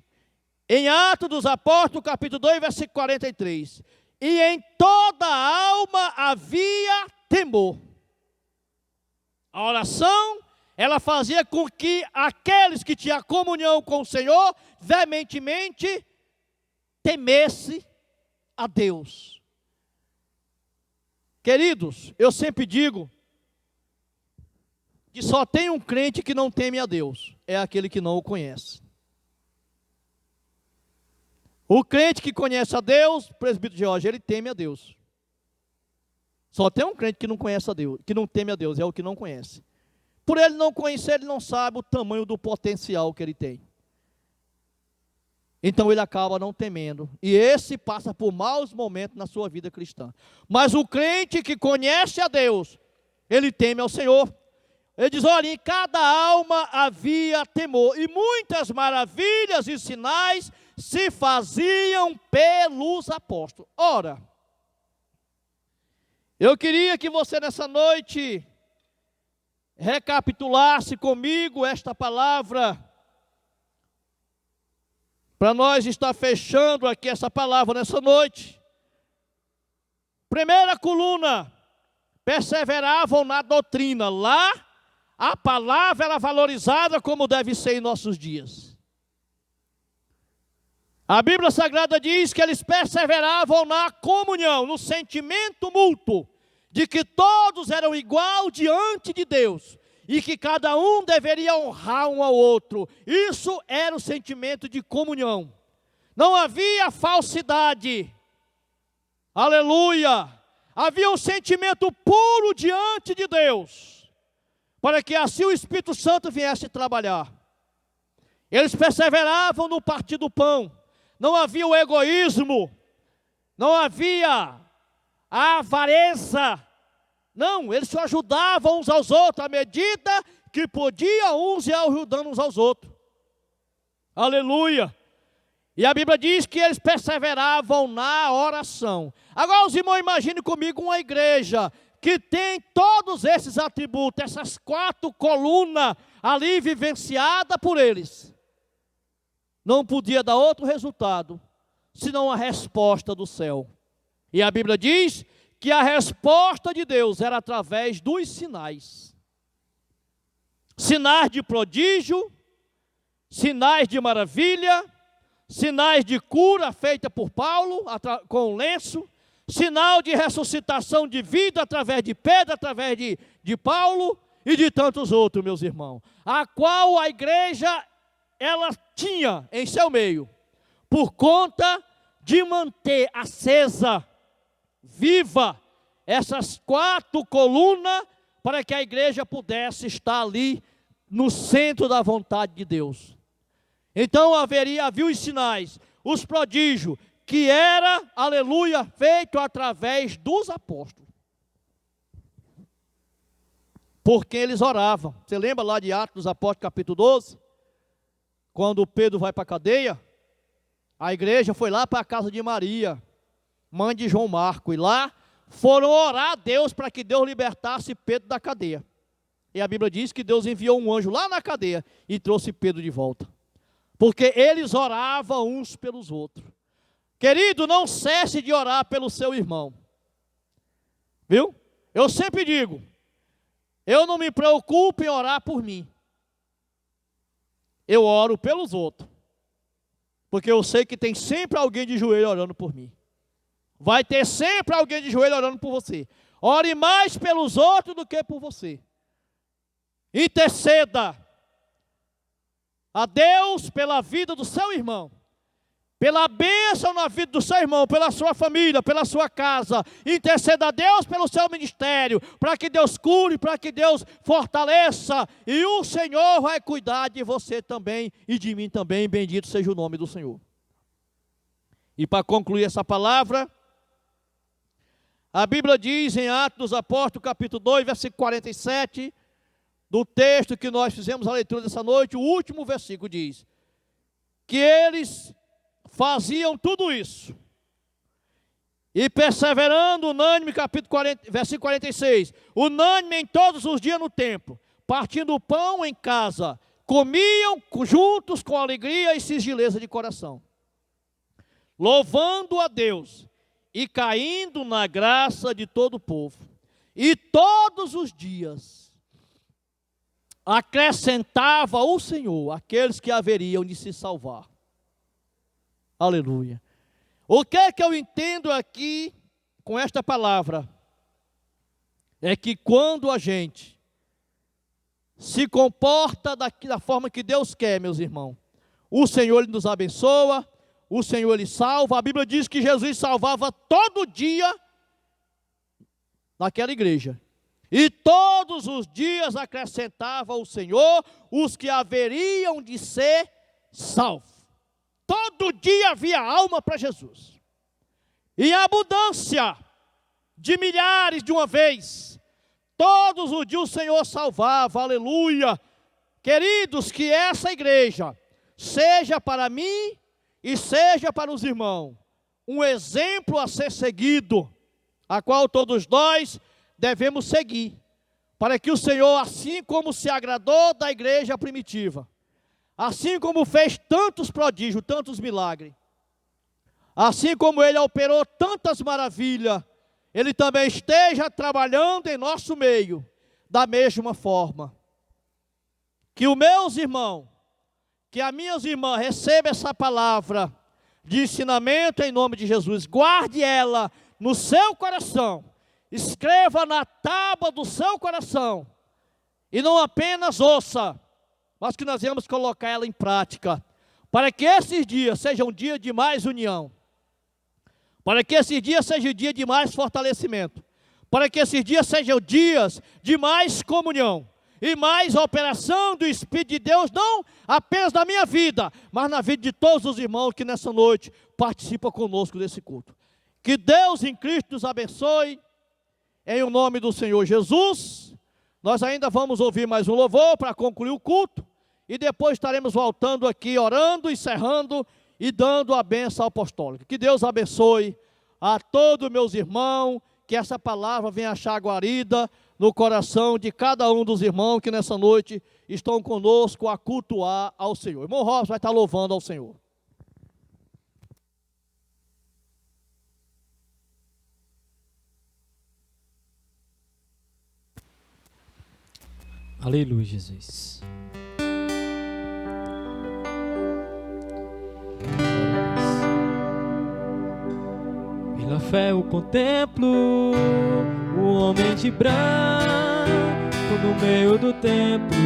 A: em Atos dos Apóstolos, capítulo 2, versículo 43, e em toda a alma havia temor. A oração, ela fazia com que aqueles que tinham comunhão com o Senhor, veementemente, temesse a Deus. Queridos, eu sempre digo que só tem um crente que não teme a Deus, é aquele que não o conhece. O crente que conhece a Deus, presbítero Jorge, ele teme a Deus. Só tem um crente que não conhece a Deus, que não teme a Deus, é o que não conhece. Por ele não conhecer, ele não sabe o tamanho do potencial que ele tem. Então ele acaba não temendo. E esse passa por maus momentos na sua vida cristã. Mas o crente que conhece a Deus, ele teme ao Senhor. Ele diz, olha, em cada alma havia temor, e muitas maravilhas e sinais se faziam pelos apóstolos. Ora, eu queria que você nessa noite recapitulasse comigo esta palavra, para nós estar fechando aqui essa palavra nessa noite. Primeira coluna, perseveravam na doutrina. Lá, a palavra era valorizada como deve ser em nossos dias. A Bíblia Sagrada diz que eles perseveravam na comunhão, no sentimento mútuo, de que todos eram igual diante de Deus, e que cada um deveria honrar um ao outro. Isso era o sentimento de comunhão. Não havia falsidade. Aleluia! Havia um sentimento puro diante de Deus, para que assim o Espírito Santo viesse trabalhar. Eles perseveravam no partir do pão. Não havia o egoísmo, não havia a avareza. Não, eles se ajudavam uns aos outros à medida que podia, uns e ajudando uns aos outros. Aleluia! E a Bíblia diz que eles perseveravam na oração. Agora os irmãos, imaginem comigo uma igreja que tem todos esses atributos, essas 4 colunas ali vivenciadas por eles. Não podia dar outro resultado, senão a resposta do céu. E a Bíblia diz que a resposta de Deus era através dos sinais. Sinais de prodígio, sinais de maravilha, sinais de cura feita por Paulo com o lenço, sinal de ressuscitação de vida através de Pedro, através de Paulo e de tantos outros, meus irmãos. A qual a igreja, ela tinha em seu meio, por conta de manter acesa, viva, essas 4 colunas, para que a igreja pudesse estar ali no centro da vontade de Deus. Então havia os sinais, os prodígios, que era, aleluia, feito através dos apóstolos. Porque eles oravam. Você lembra lá de Atos dos Apóstolos, capítulo 12? Quando Pedro vai para a cadeia, a igreja foi lá para a casa de Maria, mãe de João Marco, e lá foram orar a Deus para que Deus libertasse Pedro da cadeia. E a Bíblia diz que Deus enviou um anjo lá na cadeia e trouxe Pedro de volta. Porque eles oravam uns pelos outros. Querido, não cesse de orar pelo seu irmão. Viu? Eu sempre digo, eu não me preocupo em orar por mim. Eu oro pelos outros. Porque eu sei que tem sempre alguém de joelho orando por mim. Vai ter sempre alguém de joelho orando por você. Ore mais pelos outros do que por você. Interceda a Deus pela vida do seu irmão, pela bênção na vida do seu irmão, pela sua família, pela sua casa. Interceda a Deus pelo seu ministério, para que Deus cure, para que Deus fortaleça, e o Senhor vai cuidar de você também e de mim também. Bendito seja o nome do Senhor. E para concluir essa palavra, a Bíblia diz em Atos dos Apóstolos, capítulo 2, versículo 47, do texto que nós fizemos a leitura dessa noite, o último versículo diz, que eles faziam tudo isso, e perseverando unânime, capítulo 40, versículo 46, unânime em todos os dias no templo, partindo o pão em casa, comiam juntos com alegria e singeleza de coração, louvando a Deus, e caindo na graça de todo o povo. E todos os dias acrescentava o Senhor aqueles que haveriam de se salvar. Aleluia. O que é que eu entendo aqui com esta palavra? É que quando a gente se comporta da forma que Deus quer, meus irmãos, o Senhor Ele nos abençoa, o Senhor Ele salva. A Bíblia diz que Jesus salvava todo dia naquela igreja. E todos os dias acrescentava o Senhor os que haveriam de ser salvos. Todo dia havia alma para Jesus. E a abundância de milhares de uma vez. Todos os dias o Senhor salvava, aleluia. Queridos, que essa igreja seja para mim e seja para os irmãos um exemplo a ser seguido, a qual todos nós devemos seguir, para que o Senhor, assim como se agradou da igreja primitiva, assim como fez tantos prodígios, tantos milagres, assim como Ele operou tantas maravilhas, Ele também esteja trabalhando em nosso meio, da mesma forma. Que os meus irmãos, que as minhas irmãs recebam essa palavra de ensinamento em nome de Jesus, guarde ela no seu coração, escreva na tábua do seu coração, e não apenas ouça, mas que nós vamos colocar ela em prática, para que esses dias sejam dias de mais união, para que esses dias sejam dias de mais fortalecimento, para que esses dias sejam dias de mais comunhão, e mais operação do Espírito de Deus, não apenas na minha vida, mas na vida de todos os irmãos que nessa noite participam conosco desse culto. Que Deus em Cristo nos abençoe, em o nome do Senhor Jesus, Nós ainda vamos ouvir mais um louvor para concluir o culto, e depois estaremos voltando aqui, orando, encerrando e dando a bênção apostólica. Que Deus abençoe a todos meus irmãos, que essa palavra venha achar guarida no coração de cada um dos irmãos que nessa noite estão conosco a cultuar ao Senhor. Irmão Robson vai estar louvando ao Senhor.
C: Aleluia, Jesus. Pela fé eu contemplo o homem de branco no meio do templo,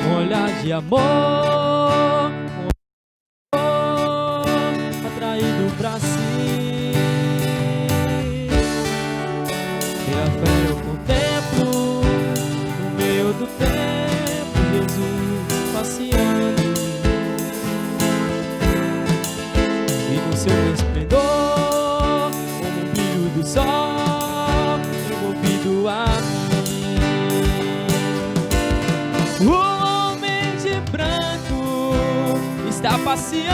C: um olhar de amor, atraído pra si. Pela fé eu contemplo no meio do templo Jesus passeando, e no seu esplendor, como o brilho do sol, envolvido a mim. O homem de branco está passeando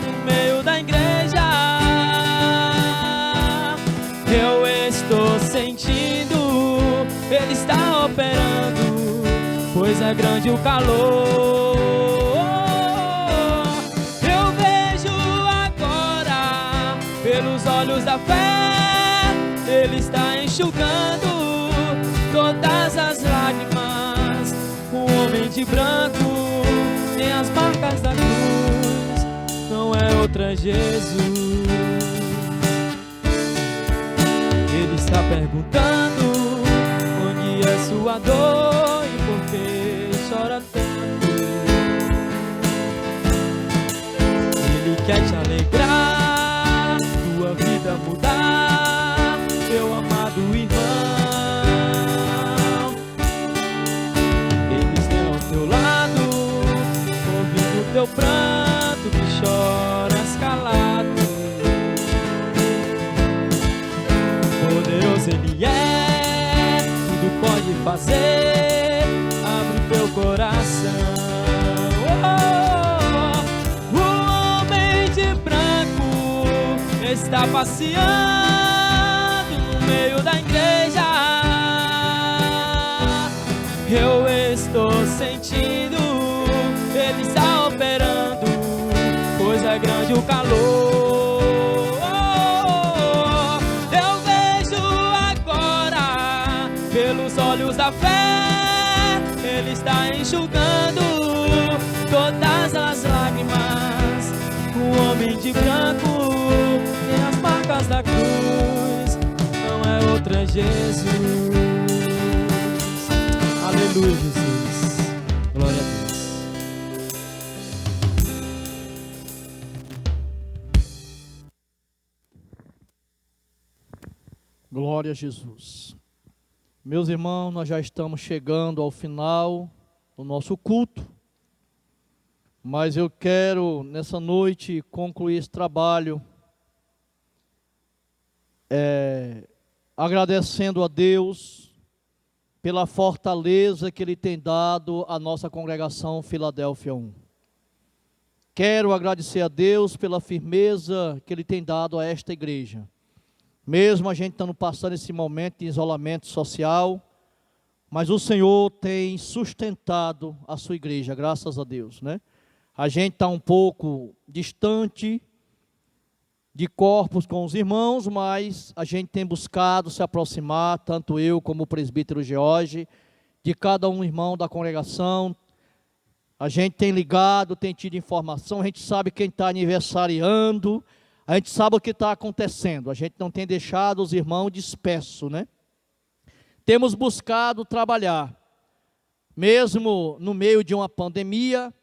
C: no meio da igreja. Eu estou sentindo, ele está operando, pois é grande o calor. Eu vejo agora, pelos olhos da fé, ele está enxugando todas as lágrimas. O homem de branco tem as marcas da cruz, não é outra Jesus. Ele está perguntando onde é sua dor e por que chora tanto. Ele quer te alegrar, tua vida mudar, meu amado irmão. Ele está ao teu lado, ouvindo teu pranto que choras calado. Poderoso ele é, tudo pode fazer, abre o teu coração. Oh, o homem de branco está passeando no meio da igreja. Eu estou sentindo, ele está operando, pois é grande o calor. Pelos olhos da fé, ele está enxugando todas as lágrimas. O homem de branco tem as marcas da cruz, não é outra Jesus. Aleluia, Jesus. Glória a Deus.
A: Glória a Jesus. Meus irmãos, nós já estamos chegando ao final do nosso culto, mas eu quero nessa noite concluir esse trabalho agradecendo a Deus pela fortaleza que Ele tem dado à nossa congregação Filadélfia 1. Quero agradecer a Deus pela firmeza que Ele tem dado a esta igreja. Mesmo a gente estando passando esse momento de isolamento social, mas o Senhor tem sustentado a sua igreja, graças a Deus, né? A gente está um pouco distante de corpos com os irmãos, mas a gente tem buscado se aproximar, tanto eu como o presbítero George, de cada um irmão da congregação. A gente tem ligado, tem tido informação, a gente sabe quem está aniversariando, a gente sabe o que está acontecendo, a gente não tem deixado os irmãos dispersos, né? Temos buscado trabalhar, mesmo no meio de uma pandemia,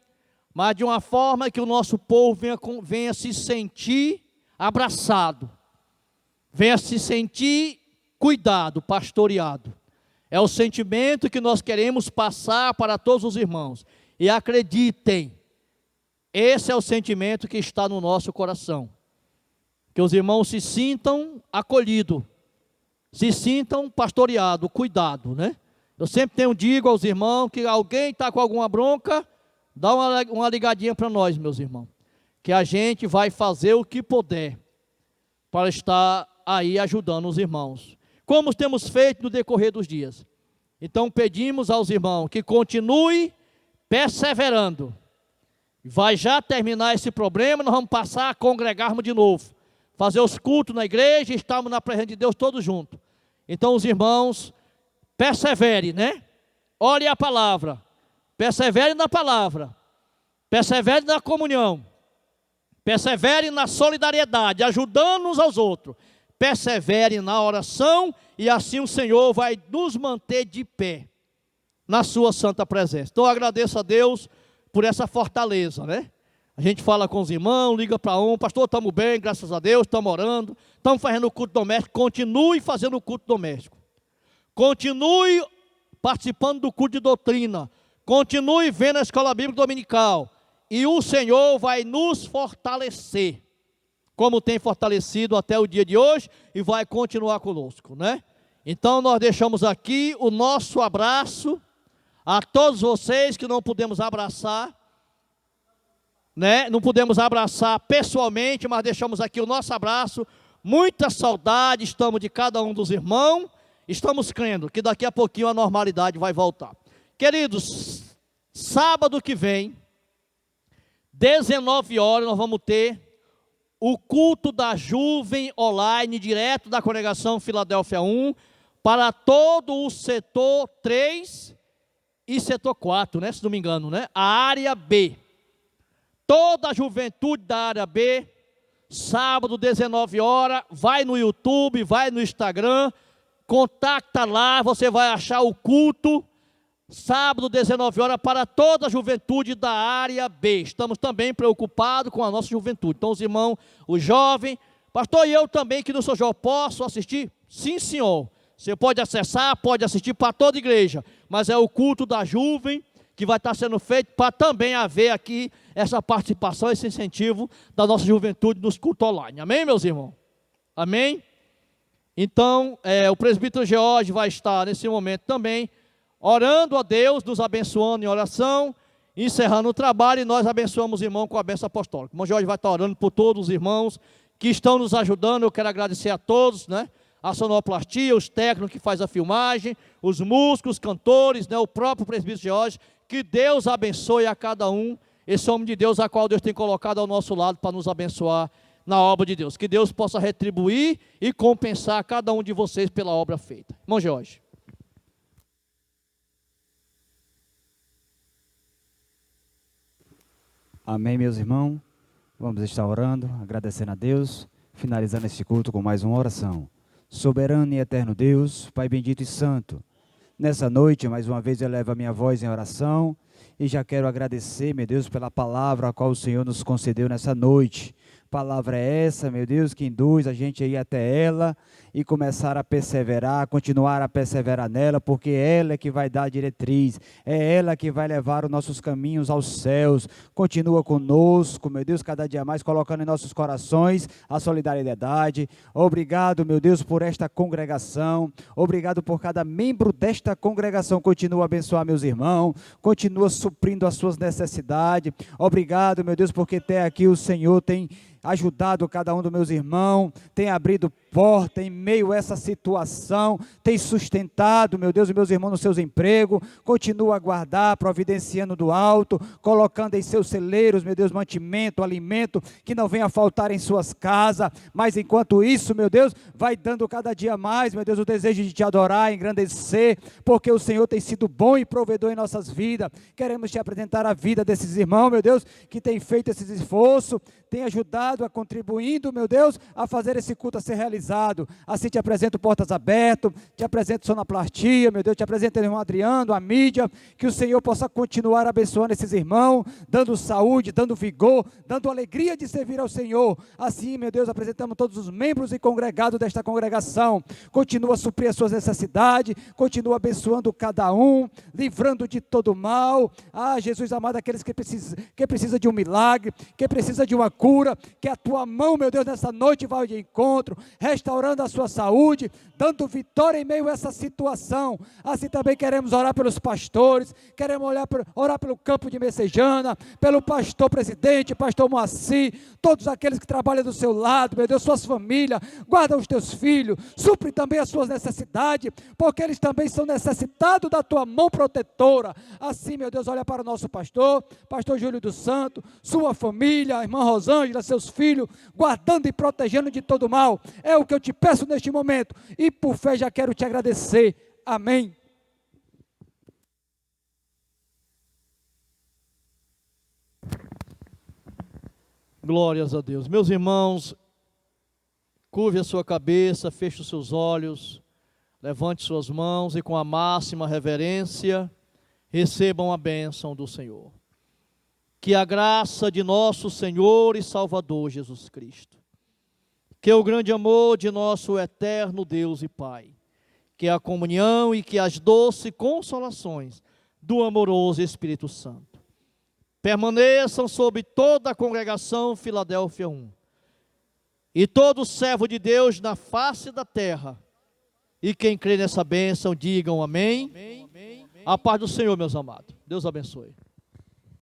A: mas de uma forma que o nosso povo venha se sentir abraçado, venha se sentir cuidado, pastoreado. É o sentimento que nós queremos passar para todos os irmãos. E acreditem, esse é o sentimento que está no nosso coração. Que os irmãos se sintam acolhidos, se sintam pastoreados, cuidado, né? Eu sempre digo aos irmãos que alguém está com alguma bronca, dá uma ligadinha para nós, meus irmãos, que a gente vai fazer o que puder para estar aí ajudando os irmãos, como temos feito no decorrer dos dias. Então pedimos aos irmãos que continue perseverando. Vai já terminar esse problema, nós vamos passar a congregarmos de novo, fazer os cultos na igreja, estamos na presença de Deus todos juntos. Então os irmãos, persevere, né? Olhe a palavra, persevere na palavra, persevere na comunhão, persevere na solidariedade, ajudando uns aos outros, persevere na oração, e assim o Senhor vai nos manter de pé na sua santa presença. Então eu agradeço a Deus por essa fortaleza, né? A gente fala com os irmãos, liga para um, pastor, estamos bem, graças a Deus, estamos orando, estamos fazendo o culto doméstico, continue fazendo o culto doméstico, continue participando do culto de doutrina, continue vendo a escola bíblica dominical, e o Senhor vai nos fortalecer, como tem fortalecido até o dia de hoje, e vai continuar conosco, né? Então nós deixamos aqui o nosso abraço a todos vocês que não pudemos abraçar, né? Não pudemos abraçar pessoalmente, mas deixamos aqui o nosso abraço, muita saudade estamos de cada um dos irmãos, estamos crendo que daqui a pouquinho a normalidade vai voltar. Queridos, sábado que vem, 19 horas, nós vamos ter o culto da Juvem online, direto da congregação Filadélfia 1, para todo o setor 3 e setor 4, né, se não me engano, né? A área B. Toda a juventude da área B, sábado, 19 horas, vai no YouTube, vai no Instagram, contacta lá, você vai achar o culto, sábado, 19 horas, para toda a juventude da área B. Estamos também preocupados com a nossa juventude. Então, os irmãos, os jovens, pastor, e eu também, que não sou jovem, posso assistir? Sim, senhor. Você pode acessar, pode assistir para toda a igreja, mas é o culto da jovem que vai estar sendo feito para também haver aqui essa participação, esse incentivo da nossa juventude nos cultos online. Amém, meus irmãos? Amém? Então, o presbítero George vai estar nesse momento também orando a Deus, nos abençoando em oração, encerrando o trabalho, e nós abençoamos o irmão com a bênção apostólica. O irmão Jorge vai estar orando por todos os irmãos que estão nos ajudando. Eu quero agradecer a todos, né? A sonoplastia, os técnicos que fazem a filmagem, os músicos, os cantores, né? O próprio presbítero George. Que Deus abençoe a cada um, esse homem de Deus, a qual Deus tem colocado ao nosso lado para nos abençoar na obra de Deus. Que Deus possa retribuir e compensar cada um de vocês pela obra feita. Irmão Jorge.
B: Amém, meus irmãos. Vamos estar orando, agradecendo a Deus, finalizando este culto com mais uma oração. Soberano e eterno Deus, Pai bendito e santo, nessa noite, mais uma vez, elevo a minha voz em oração e já quero agradecer, meu Deus, pela palavra a qual o Senhor nos concedeu nessa noite. Palavra é essa, meu Deus, que induz a gente a ir até ela e começar a perseverar, continuar a perseverar nela, porque ela é que vai dar a diretriz, é ela que vai levar os nossos caminhos aos céus. Continua conosco, meu Deus, cada dia mais, colocando em nossos corações a solidariedade. Obrigado, meu Deus, por esta congregação, obrigado por cada membro desta congregação. Continua a abençoar meus irmãos, continua suprindo as suas necessidades. Obrigado, meu Deus, porque até aqui o Senhor tem ajudado cada um dos meus irmãos, tem abrido porta em meio a essa situação, tem sustentado, meu Deus, os meus irmãos nos seus empregos, continua a guardar, providenciando do alto, colocando em seus celeiros, meu Deus, mantimento, alimento, que não venha faltar em suas casas, mas enquanto isso, meu Deus, vai dando cada dia mais, meu Deus, o desejo de te adorar, engrandecer, porque o Senhor tem sido bom e provedor em nossas vidas. Queremos te apresentar a vida desses irmãos, meu Deus, que tem feito esse esforço, tem ajudado, a contribuindo, meu Deus, a fazer esse culto a ser realizado. Assim te apresento Portas Abertas, te apresento Sonoplastia, meu Deus, te apresento o irmão Adriano, a mídia, que o Senhor possa continuar abençoando esses irmãos, dando saúde, dando vigor, dando alegria de servir ao Senhor. Assim, meu Deus, apresentamos todos os membros e congregados desta congregação. Continua a suprir as suas necessidades, continua abençoando cada um, livrando de todo mal. Ah, Jesus amado, aqueles que precisam de um milagre, que precisa de uma cura, que a tua mão, meu Deus, nessa noite vai de encontro, restaurando a sua saúde, dando vitória em meio a essa situação. Assim também queremos orar pelos pastores, queremos orar pelo campo de Messejana, pelo pastor presidente, pastor Moacir, todos aqueles que trabalham do seu lado, meu Deus, suas famílias, guarda os teus filhos, supre também as suas necessidades, porque eles também são necessitados da tua mão protetora. Assim, meu Deus, olha para o nosso pastor Júlio dos Santos, sua família, a irmã Rosângela, seus filhos, guardando e protegendo de todo mal. É o que eu te peço neste momento, e por fé já quero te agradecer. Amém.
A: Glórias a Deus. Meus irmãos, curve a sua cabeça, feche os seus olhos, levante suas mãos e com a máxima reverência recebam a bênção do Senhor. Que a graça de nosso Senhor e Salvador Jesus Cristo, que o grande amor de nosso eterno Deus e Pai, que a comunhão e que as doces consolações do amoroso Espírito Santo permaneçam sobre toda a congregação Filadélfia 1 e todo servo de Deus na face da terra. E quem crê nessa bênção, digam amém. A paz do Senhor, meus amados. Deus abençoe.